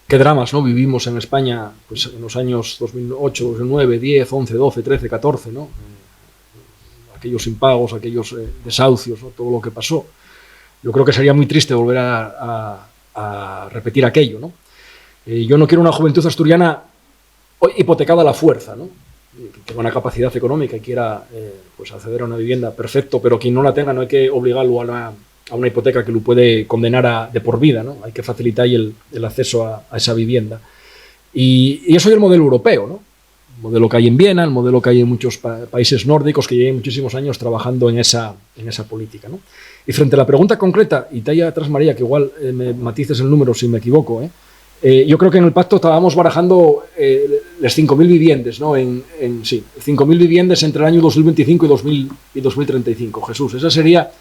Qué dramas, ¿no?, vivimos en España, pues, en los años 2008, 2009, 10, 11, 12, 13, 14, ¿no? Aquellos impagos, aquellos desahucios, ¿no?, todo lo que pasó. Yo creo que sería muy triste volver a repetir aquello, ¿no? Yo no quiero una juventud asturiana hipotecada a la fuerza, ¿no?, que tenga una capacidad económica y quiera pues acceder a una vivienda, perfecto, pero quien no la tenga no hay que obligarlo a una hipoteca que lo puede condenar de por vida, ¿no? Hay que facilitar el acceso a esa vivienda. Y eso es el modelo europeo, ¿no? El modelo que hay en Viena, el modelo que hay en muchos países nórdicos que llevan muchísimos años trabajando en esa política, ¿no? Y frente a la pregunta concreta, y te hay atrás, María, que igual me matices el número si me equivoco, yo creo que en el pacto estábamos barajando las 5.000 viviendas, ¿no? Sí, 5.000 viviendas entre el año 2025 y 2035. Jesús, esa sería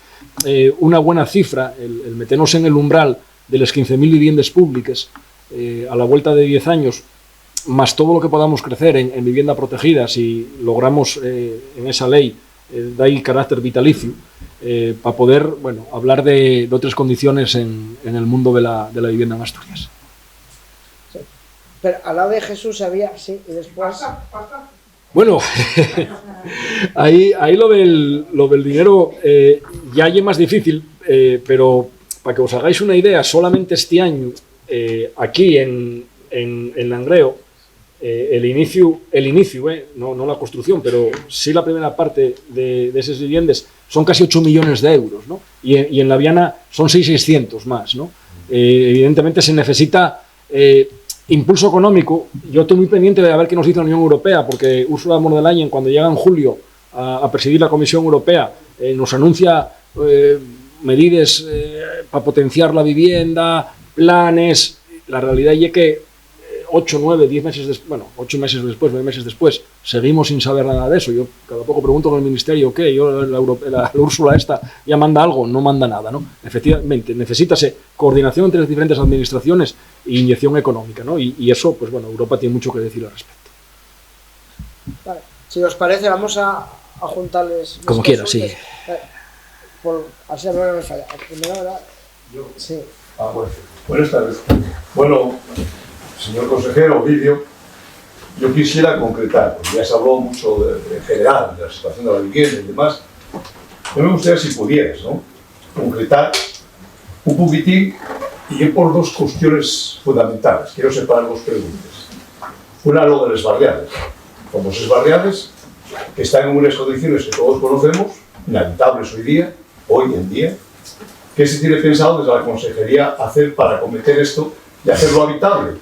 una buena cifra, el meternos en el umbral de las 15.000 viviendas públicas a la vuelta de 10 años, más todo lo que podamos crecer en vivienda protegida, si logramos en esa ley dar carácter vitalicio, para poder, bueno, hablar de otras condiciones en el mundo de la vivienda en Asturias. Sí. Pero al lado de Jesús había, sí, y después... Bueno, ahí lo del dinero ya es más difícil, pero para que os hagáis una idea, solamente este año, aquí en Langreo, el inicio, no la construcción, pero sí la primera parte de esas viviendas son casi 8 millones de euros, ¿no? Y en la Viana son 600 más, ¿no? Evidentemente se necesita impulso económico. Yo estoy muy pendiente de ver qué nos dice la Unión Europea, porque Ursula von der Leyen, cuando llega en julio a presidir la Comisión Europea, nos anuncia medidas para potenciar la vivienda, planes. La realidad es que 8, 9, 10 meses después, bueno, 8 meses después, 9 meses después, seguimos sin saber nada de eso. Yo cada poco pregunto con el Ministerio, ¿qué? La Úrsula esta ya manda algo, no manda nada, ¿no? Efectivamente, necesítase coordinación entre las diferentes administraciones e inyección económica, ¿no? Y eso, pues bueno, Europa tiene mucho que decir al respecto. Vale. Si os parece, vamos a juntarles... Como quieras, sí. Así no me falla. Primero, ¿verdad? Yo. Sí. Bueno. Buenas tardes. Bueno, señor consejero Ovidio, yo quisiera concretar, porque ya se habló mucho en general de la situación de la vivienda y demás. Yo me gustaría, si pudieras, ¿no?, concretar un poquitín y ir por dos cuestiones fundamentales. Quiero separar dos preguntas. Una, lo de las barriadas. Famosas barriadas que están en unas condiciones que todos conocemos, inhabitables hoy en día. ¿Qué se tiene pensado desde la consejería hacer para acometer esto y hacerlo habitable?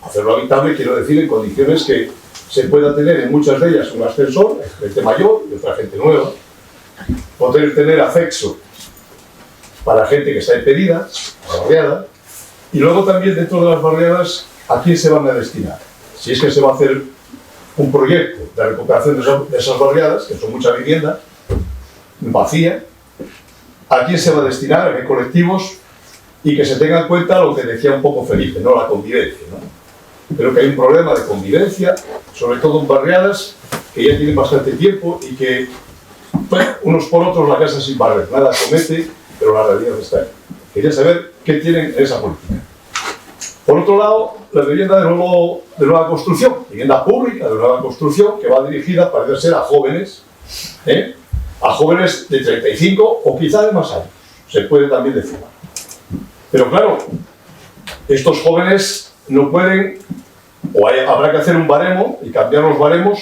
Hacerlo habitable quiero decir en condiciones que se pueda tener en muchas de ellas un ascensor, gente mayor y otra gente nueva, poder tener acceso para gente que está impedida, barriada, y luego también dentro de las barriadas a quién se van a destinar. Si es que se va a hacer un proyecto de recuperación de esas barriadas, que son mucha vivienda vacía, a quién se va a destinar, a qué colectivos, y que se tenga en cuenta lo que decía un poco Felipe, ¿no?, la convivencia, ¿no? Creo que hay un problema de convivencia, sobre todo en barriadas que ya tienen bastante tiempo y que, bueno, unos por otros la casa sin barrer, nada comete, pero la realidad está ahí. Quería saber qué tienen en esa política. Por otro lado, la vivienda de nueva construcción, vivienda pública de nueva construcción, que va dirigida, parece ser, a jóvenes, a jóvenes de 35 o quizá de más años, se puede también decir. Pero claro, estos jóvenes no pueden, o habrá que hacer un baremo y cambiar los baremos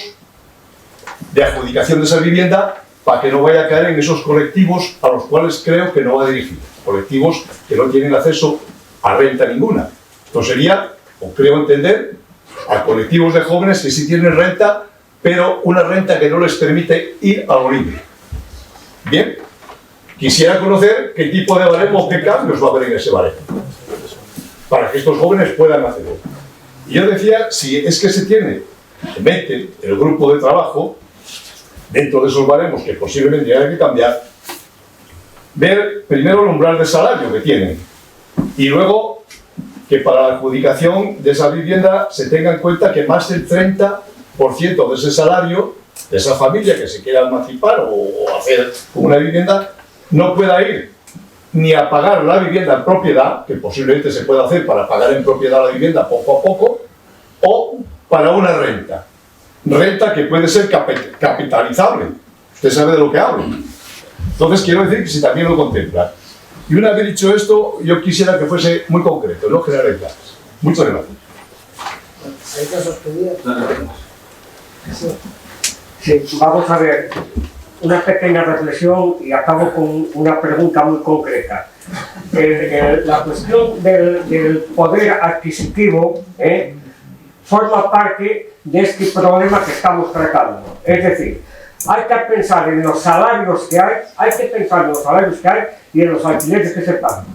de adjudicación de esa vivienda para que no vaya a caer en esos colectivos a los cuales creo que no va dirigido. Colectivos que no tienen acceso a renta ninguna. Entonces sería, o creo entender, a colectivos de jóvenes que sí tienen renta, pero una renta que no les permite ir a lo libre. Bien, quisiera conocer qué tipo de baremo o qué cambios va a haber en ese baremo, para que estos jóvenes puedan hacerlo. Y yo decía, si es que se tiene en mente el grupo de trabajo, dentro de esos baremos que posiblemente haya que cambiar, ver primero el umbral de salario que tienen y luego que para la adjudicación de esa vivienda se tenga en cuenta que más del 30% de ese salario de esa familia que se quiera emancipar o hacer una vivienda no pueda ir ni a pagar la vivienda en propiedad, que posiblemente se pueda hacer para pagar en propiedad la vivienda poco a poco, o para una renta que puede ser capitalizable. Usted sabe de lo que hablo. Entonces quiero decir que si también lo contempla. Y una vez dicho esto, yo quisiera que fuese muy concreto, no generalizar. Muchas gracias. Hay casos pedidos. Sí, vamos a ver una pequeña reflexión y acabo con una pregunta muy concreta. La cuestión del poder adquisitivo forma parte de este problema que estamos tratando. Es decir, hay que pensar en los salarios que hay que pensar en los salarios que hay y en los alquileres que se pagan.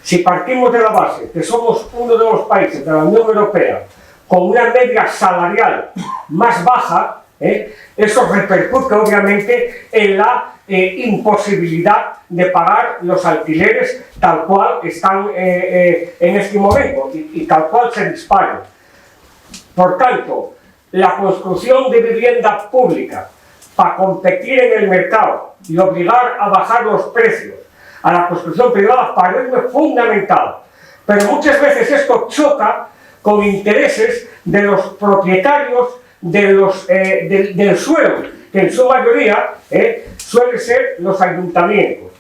Si partimos de la base que somos uno de los países de la Unión Europea con una media salarial más baja, eso repercute obviamente en la imposibilidad de pagar los alquileres tal cual están en este momento y tal cual se disparan. Por tanto, la construcción de vivienda pública para competir en el mercado y obligar a bajar los precios a la construcción privada parece fundamental. Pero muchas veces esto choca con intereses de los propietarios del suelo, que en su mayoría suelen ser los ayuntamientos.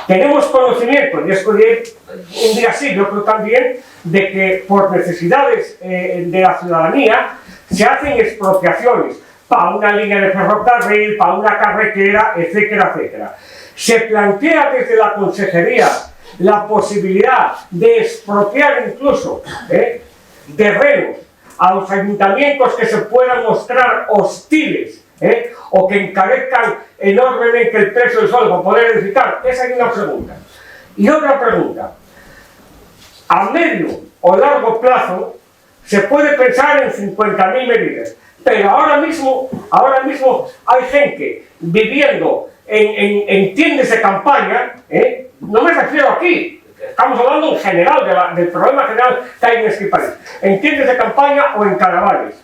Tenemos conocimiento, y esto un día sí, yo creo también, de que por necesidades de la ciudadanía se hacen expropiaciones para una línea de ferrocarril, para una carretera, etcétera, etcétera. Se plantea desde la consejería la posibilidad de expropiar incluso terrenos a los ayuntamientos que se puedan mostrar hostiles o que encarezcan enormemente el precio del suelo para poder edificar. Esa es una pregunta. Y otra pregunta. A medio o largo plazo se puede pensar en 50.000 medidas, pero ahora mismo hay gente viviendo en tiendas de campaña, no me refiero aquí, estamos hablando en general del problema general que hay en este país, en tiendas de campaña o en caravales.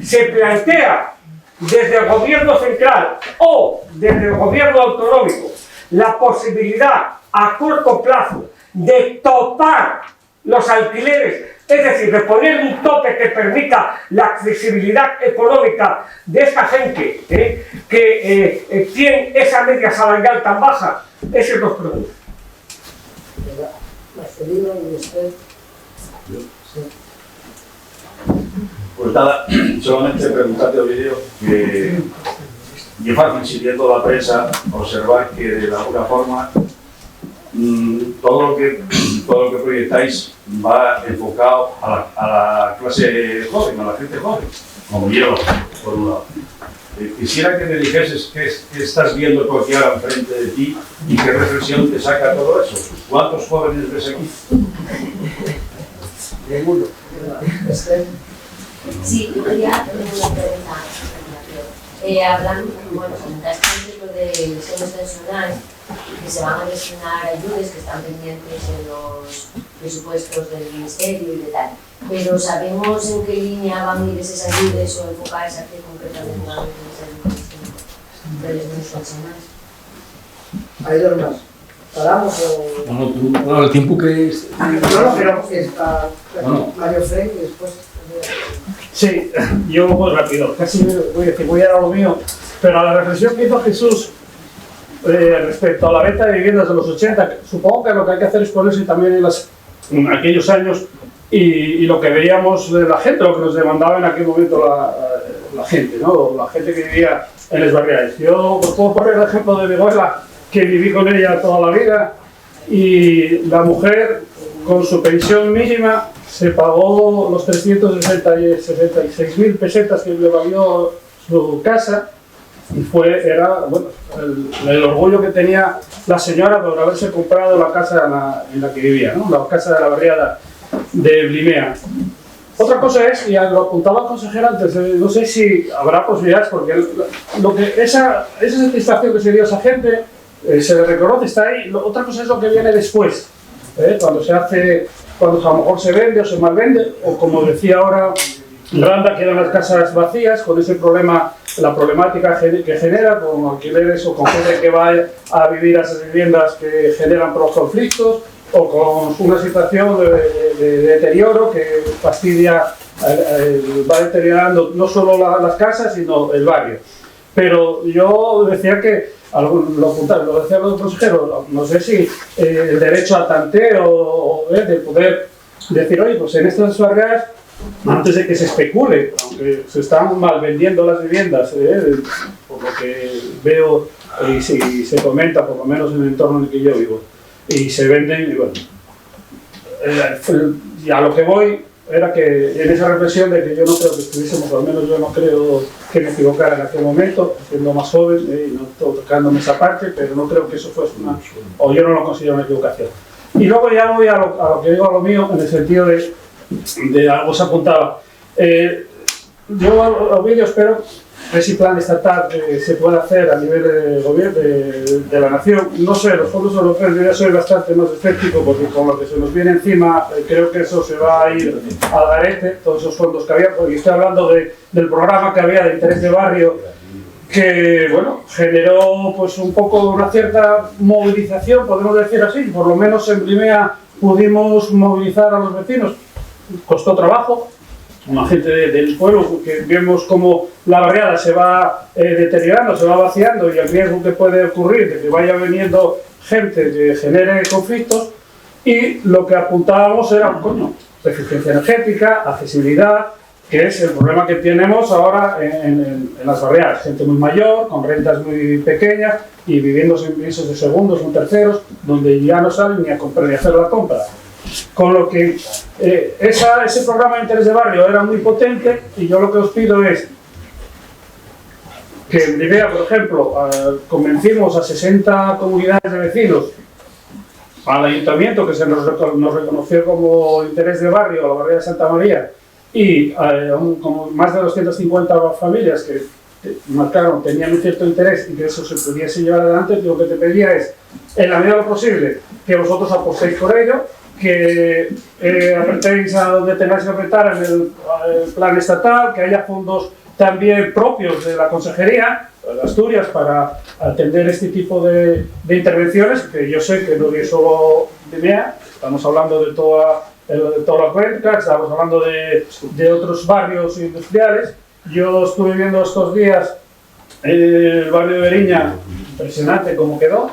Se plantea desde el gobierno central o desde el gobierno autonómico la posibilidad a corto plazo de topar los alquileres, es decir, de poner un tope que permita la accesibilidad económica de esta gente que tiene esa media salarial tan baja. Esas dos preguntas. Marcelino y usted. Pues nada, solamente preguntarte, Ovidio, que es fácil, siguiendo la prensa, observar que de alguna forma todo lo que proyectáis va enfocado a la clase joven, a la gente joven, como yo, por un lado. Quisiera que me dijeses qué estás viendo tú aquí ahora enfrente de ti y qué reflexión te saca todo eso. ¿Cuántos jóvenes ves aquí? Ninguno. Sí, yo quería hacer una pregunta. Hablando, bueno, comentaste antes lo de emisiones tensionales que se van a destinar ayudas que están pendientes en los presupuestos del Ministerio y de tal. Pero ¿sabemos en qué línea van a ir esas ayudas o enfocarse aquí concretamente en esas ayudas de las emisiones tensionales? Hay dos más. ¿Paramos o...? Bueno, el tiempo que es... No, pero está Mario Frey y después... Sí, yo muy rápido, casi voy a dar lo mío, pero a la reflexión que hizo Jesús respecto a la venta de viviendas de los 80, supongo que lo que hay que hacer es ponerse también en aquellos años y lo que veíamos de la gente, lo que nos demandaba en aquel momento la gente, ¿no? La gente que vivía en las barriadas. Yo puedo poner el ejemplo de mi abuela, que viví con ella toda la vida, y la mujer con su pensión mínima se pagó los 366.000 pesetas que le valió su casa y era bueno, el orgullo que tenía la señora por haberse comprado la casa en la que vivía, ¿no? La casa de la barriada de Blimea. Otra cosa es, y lo apuntaba el consejero antes, no sé si habrá posibilidades, porque esa satisfacción que se dio a esa gente se le reconoce, está ahí. Otra cosa es lo que viene después, cuando a lo mejor se vende o se malvende, o como decía ahora Randa, quedan las casas vacías con ese problema, la problemática que genera con alquileres o con gente que va a vivir a esas viviendas que generan conflictos, o con una situación de deterioro que fastidia, va deteriorando no solo las casas, sino el barrio. Pero yo decía que, lo decía el consejero, no sé si el derecho al tanteo, de poder decir, oye, pues en estas barriadas, antes de que se especule, aunque se están mal vendiendo las viviendas, por lo que veo y se comenta, por lo menos en el entorno en el que yo vivo, y se venden, y bueno, y a lo que voy era que en esa reflexión de que yo no creo que estuviésemos, o al menos yo no creo que me equivocara en aquel momento, siendo más joven y no tocándome esa parte, pero no creo que eso fuese o yo no lo considero una equivocación. Y luego ya voy a lo que digo, a lo mío, en el sentido de algo se apuntaba. Yo a vídeo espero ver si plan estatal se puede hacer a nivel de gobierno de la nación. No sé, los fondos europeos, yo ya soy bastante más escéptico porque con lo que se nos viene encima creo que eso se va a ir al garete, todos esos fondos que había, porque estoy hablando del programa que había de interés de barrio, que bueno, generó pues un poco una cierta movilización, podemos decir así, por lo menos en Crimea pudimos movilizar a los vecinos, costó trabajo, una gente del pueblo, que vemos cómo la barriada se va deteriorando, se va vaciando y el riesgo que puede ocurrir de que vaya viniendo gente que genere conflictos, y lo que apuntábamos era, eficiencia energética, accesibilidad, que es el problema que tenemos ahora en las barriadas, gente muy mayor, con rentas muy pequeñas y viviendo en pisos de segundos o terceros, donde ya no salen ni a comprar ni a hacer la compra. Con lo que ese programa de interés de barrio era muy potente, y yo lo que os pido es que en Rivera, por ejemplo, convencimos a 60 comunidades de vecinos, al ayuntamiento que se nos reconoció como interés de barrio, a la barriada de Santa María, y como más de 250 familias que marcaron, tenían un cierto interés y que eso se pudiese llevar adelante. Lo que te pedía es, en la medida de lo posible, que vosotros apostéis por ello, que apretéis a donde tengáis que apretar en el plan estatal, que haya fondos también propios de la Consejería de Asturias para atender este tipo de intervenciones, que yo sé que no es solo de MEA, estamos hablando de toda la cuenca, estamos hablando de otros barrios industriales. Yo estuve viendo estos días el barrio de Beriña, impresionante cómo quedó,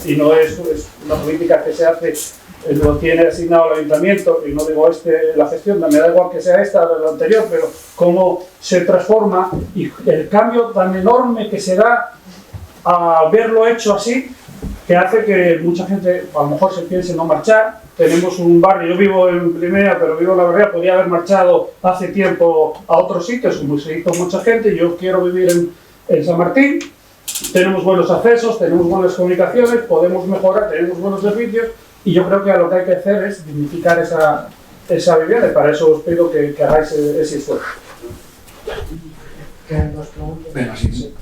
y no es una política que se hace, lo tiene asignado el ayuntamiento, y no digo la gestión, me da igual que sea esta o la anterior, pero cómo se transforma y el cambio tan enorme que se da a verlo hecho así, que hace que mucha gente a lo mejor se piense no marchar. Tenemos un barrio, yo vivo en Crimea, pero vivo en la barriada, podría haber marchado hace tiempo a otros sitios, como se hizo mucha gente. Yo quiero vivir en San Martín, tenemos buenos accesos, tenemos buenas comunicaciones, podemos mejorar, tenemos buenos servicios, y yo creo que lo que hay que hacer es dignificar esa vivienda, y para eso os pido que hagáis ese esfuerzo. Que nos pregunten. Sí.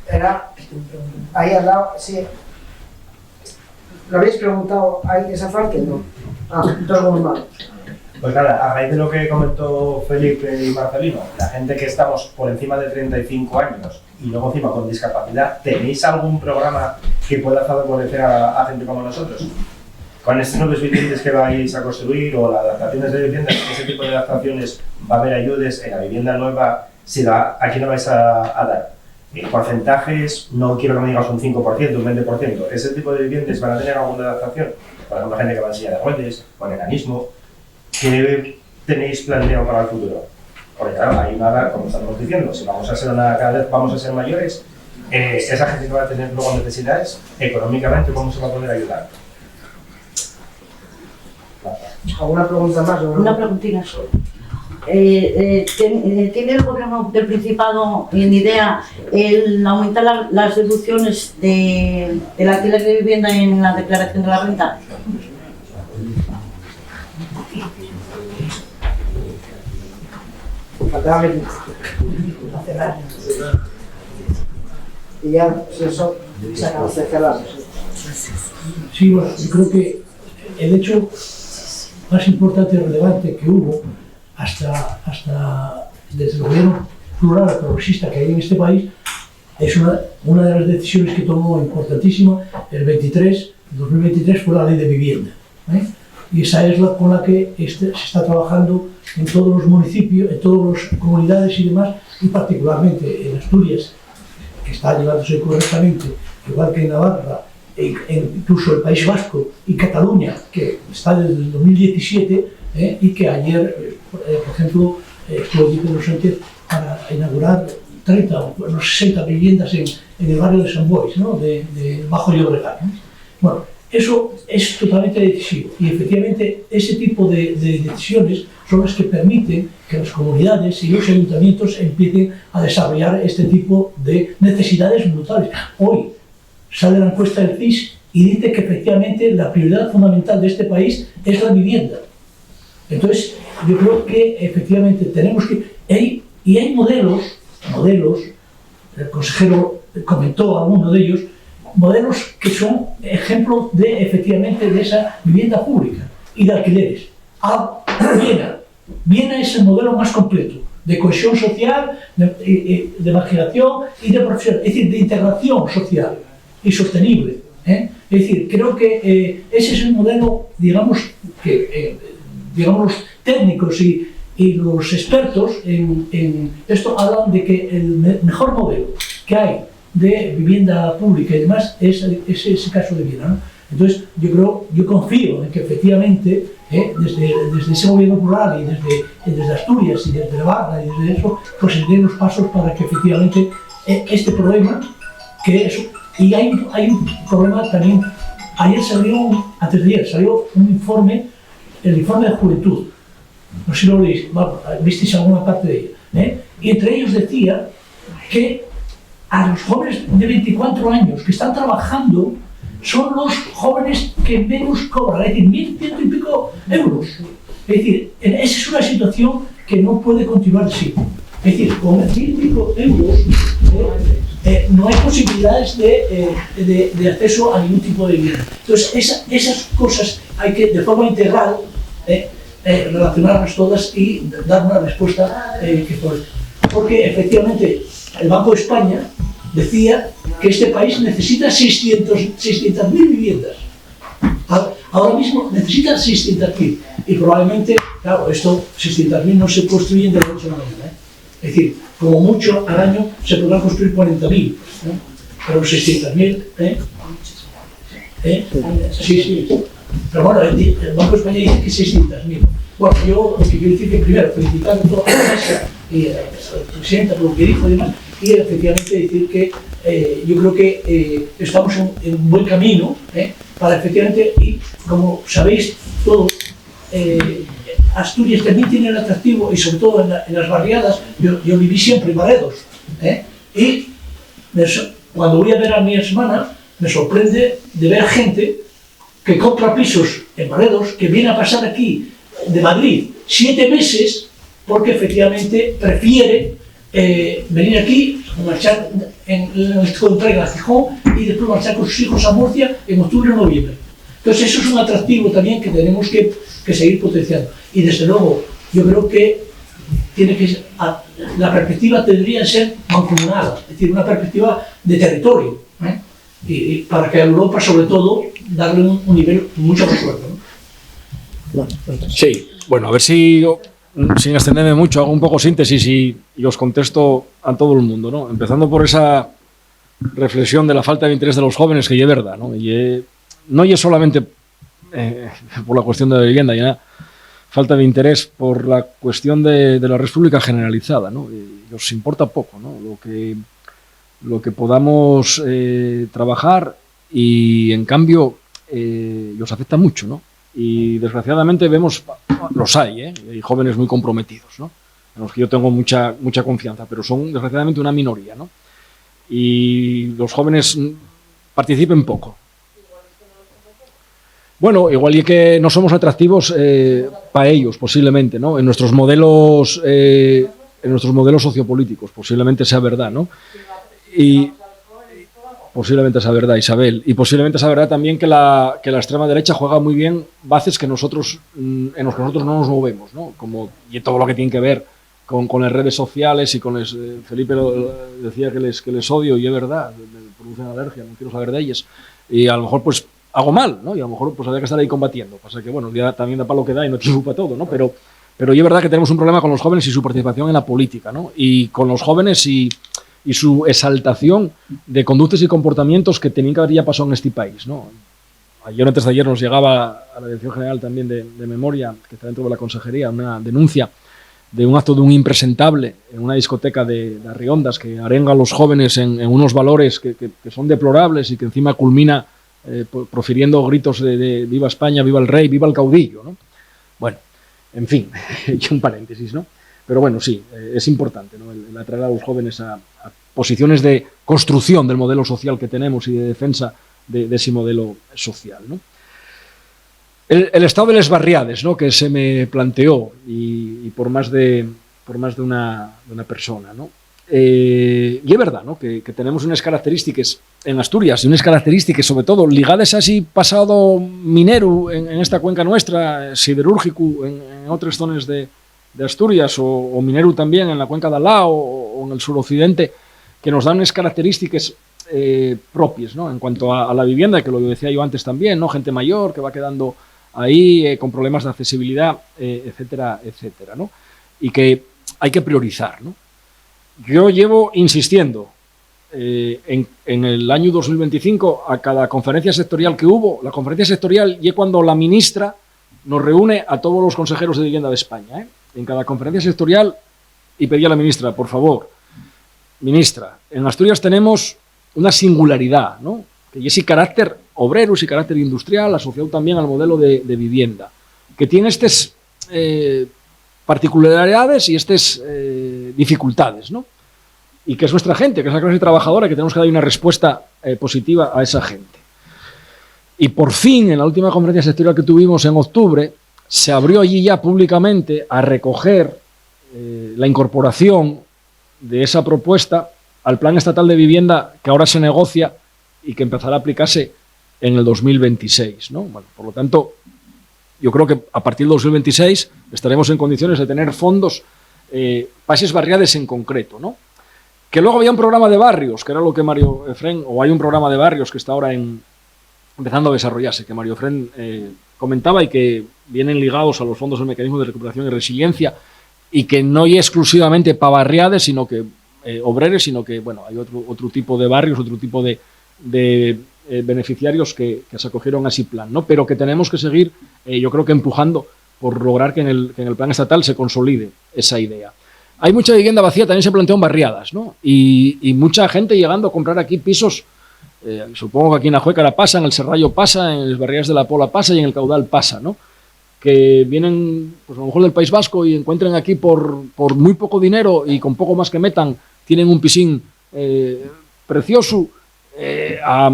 Era ahí al lado, sí. ¿Lo habéis preguntado ahí esa parte? No. Dos muy malos. Pues nada, a raíz de lo que comentó Felipe y Marcelino, la gente que estamos por encima de 35 años y luego encima con discapacidad, ¿tenéis algún programa que pueda favorecer a gente como nosotros? Con estos nuevos viviendas que vais a construir o las adaptaciones de viviendas, ese tipo de adaptaciones, va a haber ayudas en la vivienda nueva, ¿a quién lo vais a dar? Porcentajes, no quiero que me digas un 5%, un 20%. ¿Ese tipo de viviendas van a tener alguna adaptación? Por ejemplo, gente que va en silla de ruedas, con enanismo. ¿Qué tenéis planeado para el futuro? Porque claro, hay nada, como estamos diciendo, si vamos a ser cada vez vamos a ser mayores, esa gente que va a tener luego necesidades, económicamente, ¿cómo se va a poder ayudar? ¿Alguna pregunta más? Una preguntita solo. ¿Tiene el gobierno del Principado en idea el aumentar las deducciones del alquiler de vivienda en la declaración de la renta? faltaba y ya, pues eso, cerramos. Sí, bueno, yo creo que el hecho más importante y relevante que hubo hasta desde el gobierno plural progresista que hay en este país es una de las decisiones que tomó importantísima el 2023 fue la ley de vivienda, ¿eh? Y esa es la con la que se está trabajando en todos los municipios, en todas las comunidades y demás, y particularmente en Asturias, que está llevándose correctamente, igual que en Navarra, incluso el País Vasco y Cataluña, que está desde el 2017, y que ayer, por ejemplo, estuvo allí Pedro Sánchez para inaugurar 30 o 60 viviendas en el barrio de Sant Boix, ¿no? de Bajo Llobregat, ¿no? Bueno, eso es totalmente decisivo y efectivamente ese tipo de decisiones son las que permiten que las comunidades y los ayuntamientos empiecen a desarrollar este tipo de necesidades brutales. Hoy sale la encuesta del CIS y dice que efectivamente la prioridad fundamental de este país es la vivienda. Entonces, yo creo que efectivamente tenemos que... Y hay modelos, el consejero comentó alguno de ellos, modelos que son ejemplos de esa vivienda pública y de alquileres. Viena es el modelo más completo, de cohesión social, de marginación y de profesión, es decir, de integración social y sostenible, ¿eh? Es decir, creo que ese es el modelo, digamos, que los técnicos y los expertos en esto hablan de que el mejor modelo que hay de vivienda pública y demás es ese caso de Viena, ¿no? Entonces yo confío en que efectivamente desde ese gobierno rural y desde Asturias y desde Navarra y desde eso pues se den los pasos para que efectivamente este problema que es, y hay un problema también. Antes de ayer salió un informe, el informe de juventud, no sé si lo visteis alguna parte de ella, y entre ellos decía que a los jóvenes de 24 años que están trabajando son los jóvenes que menos cobran, es decir, 1.100 y pico euros. Es decir, esa es una situación que no puede continuar así. Es decir, con 1.000 y pico euros no hay posibilidades de acceso a ningún tipo de vivienda. Entonces, esas cosas hay que, de forma integral, relacionarlas todas y dar una respuesta porque efectivamente el Banco de España decía que este país necesita 600.000 viviendas. Ahora mismo necesitan 600.000 y probablemente, claro, esto 600.000 no se construyen de la noche a la mañana, Es decir, como mucho al año se podrán construir 40.000, pero 600.000, Sí. Pero bueno, el Banco de España dice que 600.000. Bueno, yo lo que quiero decir es que primero felicitar a toda la mesa y a la presidenta por lo que dijo y demás, y efectivamente decir que yo creo que estamos en un buen camino para efectivamente, y como sabéis todos, Asturias también tiene el atractivo, y sobre todo en las barriadas, yo viví siempre en Barredos, y cuando voy a ver a mi hermana, me sorprende de ver gente que compra pisos en Barredos, que viene a pasar aquí de Madrid 7 meses, porque efectivamente prefiere venir aquí, marchar en a Gijón y después marchar con sus hijos a Murcia en octubre o noviembre. Entonces eso es un atractivo también que tenemos que seguir potenciando. Y desde luego, yo creo que la perspectiva tendría que ser mancomunada, es decir, una perspectiva de territorio, y para que a Europa, sobre todo, darle un nivel mucho más fuerte, ¿no? Sí, bueno, a ver si, sin extenderme mucho, hago un poco síntesis y os contesto a todo el mundo, ¿no? Empezando por esa reflexión de la falta de interés de los jóvenes, que es verdad, ¿no? Y no es solamente por la cuestión de la vivienda, ya falta de interés por la cuestión de la red pública generalizada, ¿no? Y os importa poco, ¿no? Lo que podamos trabajar, y en cambio os afecta mucho, ¿no? Y desgraciadamente vemos, los hay jóvenes muy comprometidos, ¿no? En los que yo tengo mucha confianza, pero son desgraciadamente una minoría, ¿no? Y los jóvenes participen poco. Bueno, igual y que no somos atractivos para ellos, posiblemente, ¿no? En nuestros modelos nuestros modelos sociopolíticos. Posiblemente sea verdad, ¿no? Y posiblemente sea verdad, Isabel. Y posiblemente sea verdad también que la extrema derecha juega muy bien bases que en los que nosotros no nos movemos, ¿no? Y todo lo que tiene que ver con las redes sociales y Felipe decía que les odio, y es verdad, me producen alergia, no quiero saber de ellas. Y a lo mejor pues hago mal, ¿no? Y a lo mejor pues habría que estar ahí combatiendo. Pasa que, bueno, el día también da para lo que da y no tiene para todo, ¿no? Pero es verdad que tenemos un problema con los jóvenes y su participación en la política, ¿no? Y con los jóvenes y su exaltación de conductas y comportamientos que tenían que haber ya pasado en este país, ¿no? Ayer, antes de ayer, nos llegaba a la Dirección General también de Memoria, que está dentro de la Consejería, una denuncia de un acto de un impresentable en una discoteca de Arriondas que arenga a los jóvenes en unos valores que son deplorables y que encima culmina profiriendo gritos de viva España, viva el rey, viva el caudillo, ¿no? Bueno, en fin, y un paréntesis, ¿no? Pero bueno, sí, es importante, ¿no? el atraer a los jóvenes a posiciones de construcción del modelo social que tenemos y de defensa de ese modelo social, ¿no? El estado de las barriades, ¿no? Que se me planteó y por más de una persona, ¿no? Y es verdad, ¿no? que tenemos unas características en Asturias y unas características sobre todo ligadas a ese pasado minero en esta cuenca nuestra, siderúrgico en otras zonas de Asturias o minero también en la cuenca de Alá o en el suroccidente, que nos dan unas características propias, ¿no? En cuanto a la vivienda, que lo decía yo antes también, ¿no? Gente mayor que va quedando ahí con problemas de accesibilidad, etcétera, etcétera, ¿no? Y que hay que priorizar, ¿no? Yo llevo insistiendo en el año 2025 a cada conferencia sectorial que hubo. La conferencia sectorial y cuando la ministra nos reúne a todos los consejeros de vivienda de España, ¿eh? En cada conferencia sectorial, y pedí a la ministra, por favor, ministra, en Asturias tenemos una singularidad, ¿no? Que es ese carácter obrero, ese carácter industrial, asociado también al modelo de vivienda, que tiene estas particularidades y estas dificultades, ¿no? Y que es nuestra gente, que es la clase trabajadora, que tenemos que dar una respuesta positiva a esa gente. Y por fin, en la última conferencia sectorial que tuvimos en octubre, se abrió allí ya públicamente a recoger la incorporación de esa propuesta al Plan Estatal de Vivienda que ahora se negocia y que empezará a aplicarse en el 2026, ¿no? Bueno, por lo tanto, yo creo que a partir del 2026 estaremos en condiciones de tener fondos para esas barriades en concreto, ¿no? Que luego había un programa de barrios, que era lo que Mario Efrén, o hay un programa de barrios que está ahora empezando a desarrollarse, que Mario Efrén comentaba y que vienen ligados a los fondos del mecanismo de recuperación y resiliencia y que no es exclusivamente para barriades, sino que obreres, sino que, bueno, hay otro tipo de barrios, otro tipo de beneficiarios que se acogieron a ese plan, ¿no? Pero que tenemos que seguir, yo creo que empujando por lograr que en el plan estatal se consolide esa idea. Hay mucha vivienda vacía, también se planteó en barriadas, ¿no? Y mucha gente llegando a comprar aquí pisos, supongo que aquí en Ajuécara pasa, en el Serrallo pasa, en las barriadas de la Pola pasa y en el Caudal pasa, ¿no? Que vienen, pues a lo mejor del País Vasco y encuentran aquí por muy poco dinero y con poco más que metan, tienen un pisín precioso, a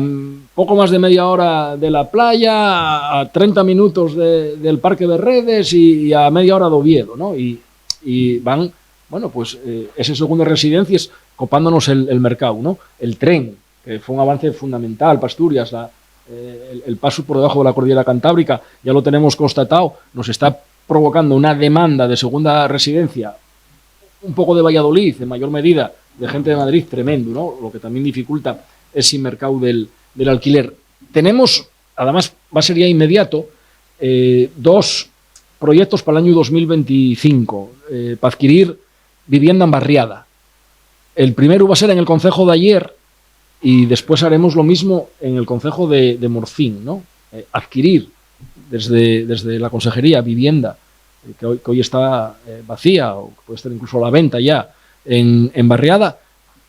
poco más de media hora de la playa, a 30 minutos del Parque de Redes y a media hora de Oviedo, ¿no? Y van, bueno, pues esas segundas residencias copándonos el mercado, ¿no? El tren, que fue un avance fundamental para Asturias, el paso por debajo de la cordillera cantábrica, ya lo tenemos constatado, nos está provocando una demanda de segunda residencia, un poco de Valladolid, en mayor medida, de gente de Madrid, tremendo, ¿no? Lo que también dificulta ese mercado del alquiler. Tenemos, además, va a ser ya inmediato, 2 proyectos para el año 2025 para adquirir vivienda en barriada. El primero va a ser en el concejo de Ayer y después haremos lo mismo en el concejo de Morcín, ¿no? Adquirir desde la consejería vivienda que hoy está vacía o que puede estar incluso a la venta ya en barriada,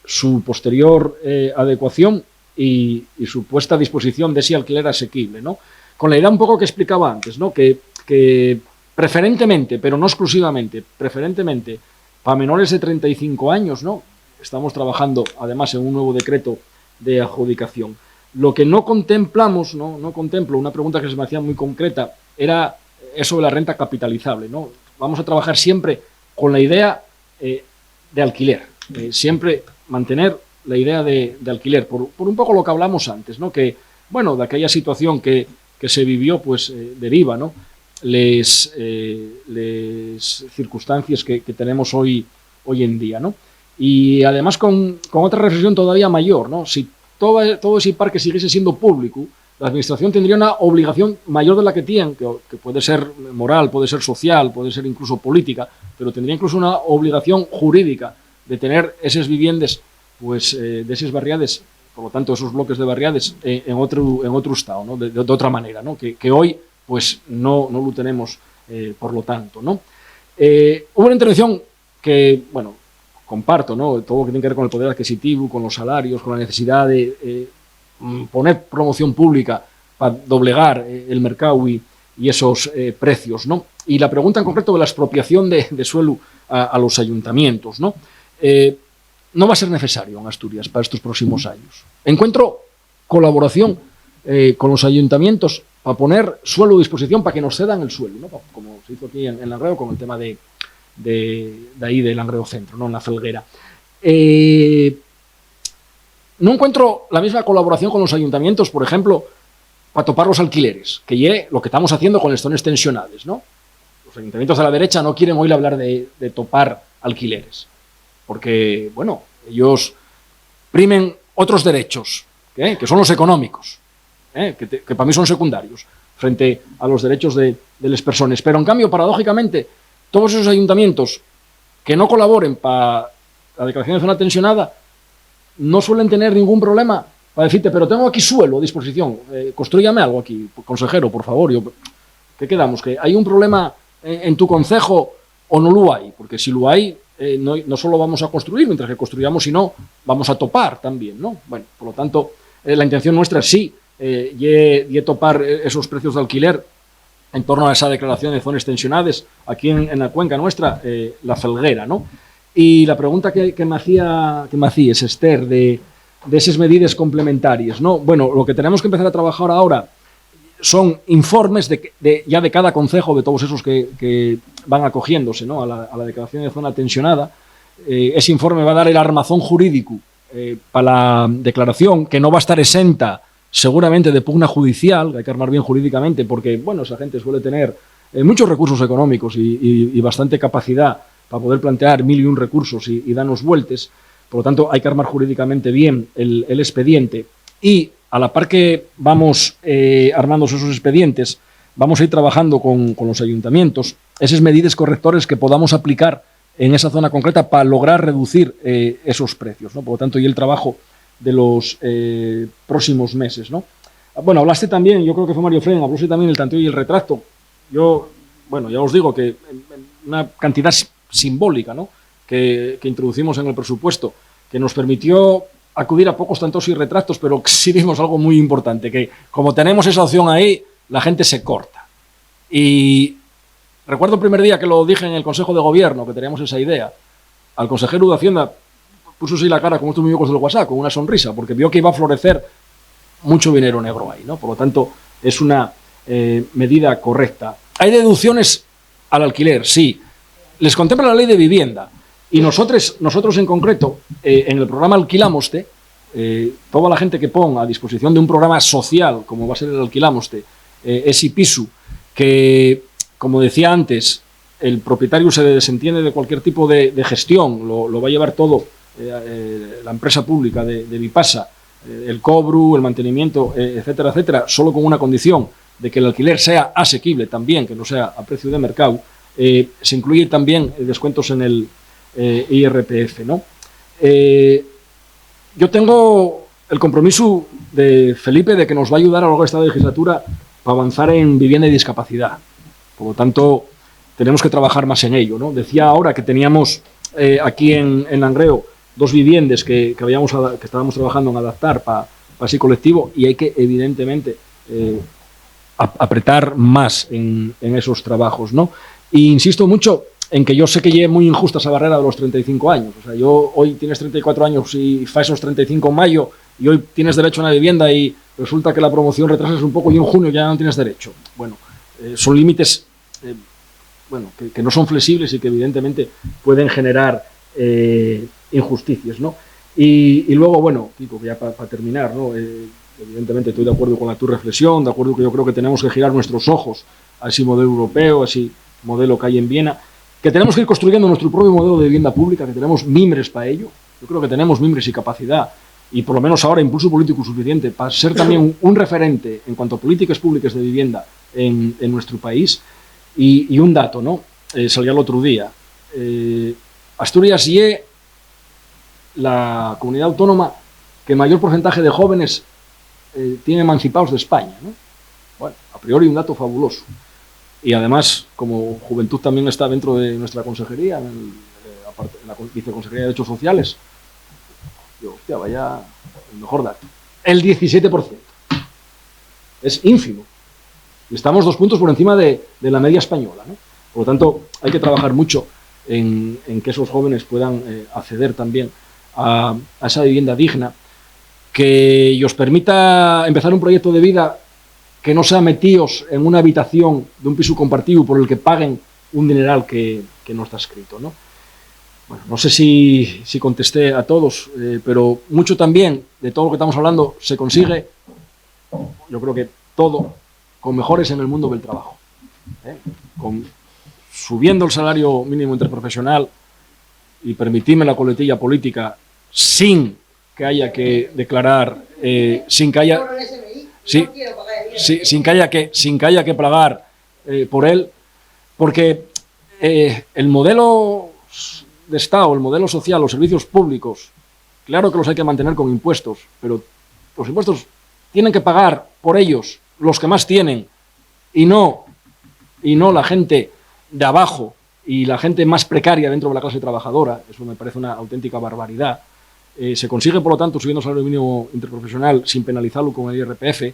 su posterior adecuación y su puesta a disposición de ese alquiler asequible, ¿no? Con la idea un poco que explicaba antes, ¿no? Que preferentemente, pero no exclusivamente, preferentemente para menores de 35 años, ¿no? Estamos trabajando además en un nuevo decreto de adjudicación. Lo que no contemplamos, no contemplo, una pregunta que se me hacía muy concreta, era eso de la renta capitalizable, ¿no? Vamos a trabajar siempre con la idea de alquiler, siempre mantener la idea de alquiler, por un poco lo que hablamos antes, ¿no? Que, bueno, de aquella situación que se vivió, pues deriva, ¿no? Les circunstancias que tenemos hoy en día, ¿no? Y además con otra reflexión todavía mayor, ¿no? Si todo ese parque siguiese siendo público, la administración tendría una obligación mayor de la que tiene, que puede ser moral, puede ser social, puede ser incluso política, pero tendría incluso una obligación jurídica de tener esas viviendas, pues, de esas barriades, por lo tanto, esos bloques de barriades en otro estado, ¿no? De otra manera, ¿no? Que hoy, pues, no lo tenemos, por lo tanto, ¿no? Hubo una intervención que, bueno, comparto, ¿no? Todo lo que tiene que ver con el poder adquisitivo, con los salarios, con la necesidad de poner promoción pública para doblegar el mercado y esos precios, ¿no? Y la pregunta en concreto de la expropiación de suelo a los ayuntamientos, ¿no? No va a ser necesario en Asturias para estos próximos años. Encuentro colaboración con los ayuntamientos para poner suelo a disposición para que nos cedan el suelo, ¿no? Como se hizo aquí en Langreo con el tema de ahí del Langreo Centro, ¿no? En la Felguera. No encuentro la misma colaboración con los ayuntamientos, por ejemplo, para topar los alquileres, que es lo que estamos haciendo con las zonas tensionales, ¿no? Los ayuntamientos de la derecha no quieren oír hablar de topar alquileres, porque, bueno, ellos primen otros derechos, que son los económicos, que para mí son secundarios, frente a los derechos de las personas. Pero, en cambio, paradójicamente, todos esos ayuntamientos que no colaboren para la declaración de zona tensionada no suelen tener ningún problema para decirte, pero tengo aquí suelo a disposición, constrúyame algo aquí, consejero, por favor. ¿Qué quedamos? ¿Que hay un problema en tu concejo o no lo hay? Porque si lo hay, no solo vamos a construir, mientras que construyamos, sino vamos a topar también, ¿no? Bueno, por lo tanto, la intención nuestra sí, y topar esos precios de alquiler en torno a esa declaración de zonas tensionadas aquí en la cuenca nuestra, la Felguera, ¿no? Y la pregunta que me hacías, Esther, de esas medidas complementarias, ¿no? Bueno, lo que tenemos que empezar a trabajar ahora son informes ya de cada concejo, de todos esos que van acogiéndose, ¿no? a la declaración de zona tensionada. Ese informe va a dar el armazón jurídico para la declaración, que no va a estar exenta seguramente de pugna judicial, que hay que armar bien jurídicamente, porque, bueno, esa gente suele tener muchos recursos económicos y bastante capacidad para poder plantear 1001 recursos y darnos vueltas. Por lo tanto, hay que armar jurídicamente bien el expediente. Y a la par que vamos armando esos expedientes, vamos a ir trabajando con los ayuntamientos esas medidas correctores que podamos aplicar en esa zona concreta para lograr reducir esos precios, ¿no? Por lo tanto, y el trabajo de los próximos meses, ¿no? Bueno, hablaste también, yo creo que fue Mario Fren, hablaste también del tanteo y el retracto. Yo, bueno, ya os digo que una cantidad simbólica, ¿no? que introducimos en el presupuesto, que nos permitió acudir a pocos tantos y retractos, pero sí vimos algo muy importante, que como tenemos esa opción ahí, la gente se corta. Y recuerdo el primer día que lo dije en el Consejo de Gobierno, que teníamos esa idea, al consejero de Hacienda puso así la cara como estos muñecos del WhatsApp, con una sonrisa, porque vio que iba a florecer mucho dinero negro ahí, ¿no? Por lo tanto, es una medida correcta. ¿Hay deducciones al alquiler? Sí. Les contempla la ley de vivienda. Y nosotros en concreto, en el programa Alquilamoste, toda la gente que ponga a disposición de un programa social, como va a ser el Alquilamoste, ese piso, que, como decía antes, el propietario se desentiende de cualquier tipo de gestión, lo va a llevar todo la empresa pública de Vipasa, el cobro, el mantenimiento, etcétera, etcétera, solo con una condición de que el alquiler sea asequible también, que no sea a precio de mercado. Se incluye también descuentos en el IRPF, ¿no? Yo tengo el compromiso de Felipe de que nos va a ayudar a lo largo de esta legislatura para avanzar en vivienda y discapacidad. Por lo tanto, tenemos que trabajar más en ello, ¿no? Decía ahora que teníamos aquí en Langreo 2 viviendas que estábamos trabajando en adaptar para ese colectivo, y hay que, evidentemente, apretar más en esos trabajos, ¿no? Y insisto mucho en que yo sé que es muy injusta esa barrera de los 35 años. O sea, hoy tienes 34 años y fas esos 35 en mayo, y hoy tienes derecho a una vivienda y resulta que la promoción retrasas un poco y en junio ya no tienes derecho. Bueno, son límites que no son flexibles y que evidentemente pueden generar injusticias, ¿no? Y luego, bueno, Kiko, ya para terminar, ¿no? Evidentemente estoy de acuerdo con tu reflexión, de acuerdo que yo creo que tenemos que girar nuestros ojos a ese modelo europeo, a ese modelo que hay en Viena, que tenemos que ir construyendo nuestro propio modelo de vivienda pública, que tenemos mimbres para ello. Yo creo que tenemos mimbres y capacidad, y por lo menos ahora impulso político suficiente para ser también un referente en cuanto a políticas públicas de vivienda en nuestro país. Y un dato, ¿no? Salía el otro día. Asturias y la comunidad autónoma que mayor porcentaje de jóvenes tiene emancipados de España, ¿no? Bueno, a priori un dato fabuloso. Y además, como Juventud también está dentro de nuestra consejería, en la Viceconsejería de Derechos Sociales, yo, hostia, vaya el mejor dato. El 17%. Es ínfimo. Y estamos 2 puntos por encima de la media española, ¿no? Por lo tanto, hay que trabajar mucho en que esos jóvenes puedan acceder también a esa vivienda digna, que os permita empezar un proyecto de vida que no sea metidos en una habitación de un piso compartido por el que paguen un dineral que no está escrito, ¿no? Bueno, no sé si contesté a todos, pero mucho también de todo lo que estamos hablando se consigue, yo creo que todo, con mejores en el mundo del trabajo, subiendo el salario mínimo interprofesional y permitirme la coletilla política sin que haya que declarar, sin que haya que pagar por él, porque el modelo de Estado, el modelo social, los servicios públicos, claro que los hay que mantener con impuestos, pero los impuestos tienen que pagar por ellos los que más tienen y no la gente de abajo y la gente más precaria dentro de la clase trabajadora. Eso me parece una auténtica barbaridad. Se consigue, por lo tanto, subiendo el salario mínimo interprofesional sin penalizarlo con el IRPF.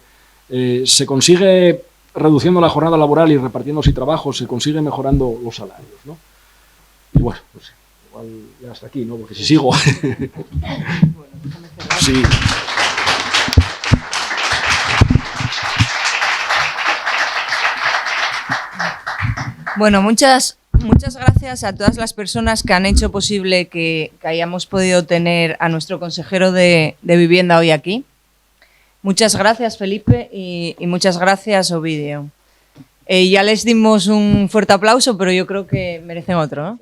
Se consigue reduciendo la jornada laboral y repartiendo así trabajos, se consigue mejorando los salarios, ¿no? Y bueno, pues igual ya hasta aquí, ¿no? Porque si sigo... sí. Bueno, muchas gracias a todas las personas que han hecho posible que hayamos podido tener a nuestro consejero de vivienda hoy aquí. Muchas gracias, Felipe, y muchas gracias, Ovidio. Ya les dimos un fuerte aplauso, pero yo creo que merecen otro, ¿no?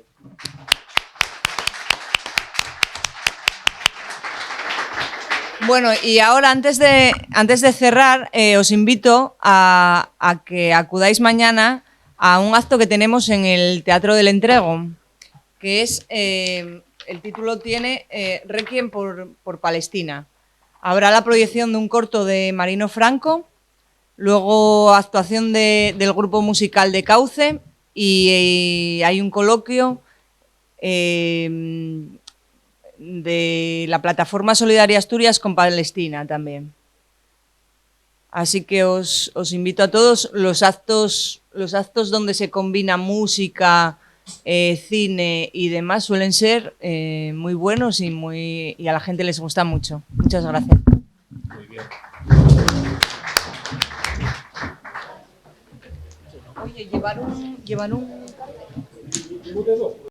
Bueno, y ahora antes de cerrar, os invito a que acudáis mañana a un acto que tenemos en el Teatro del Entrego, que es, el título tiene Requiem por Palestina. Habrá la proyección de un corto de Marino Franco, luego actuación del grupo musical de Cauce y hay un coloquio de la plataforma Solidaria Asturias con Palestina también. Así que os invito a todos. Los actos donde se combina música, cine y demás suelen ser muy buenos y a la gente les gusta mucho. Muchas gracias. Muy bien. Oye, llevar un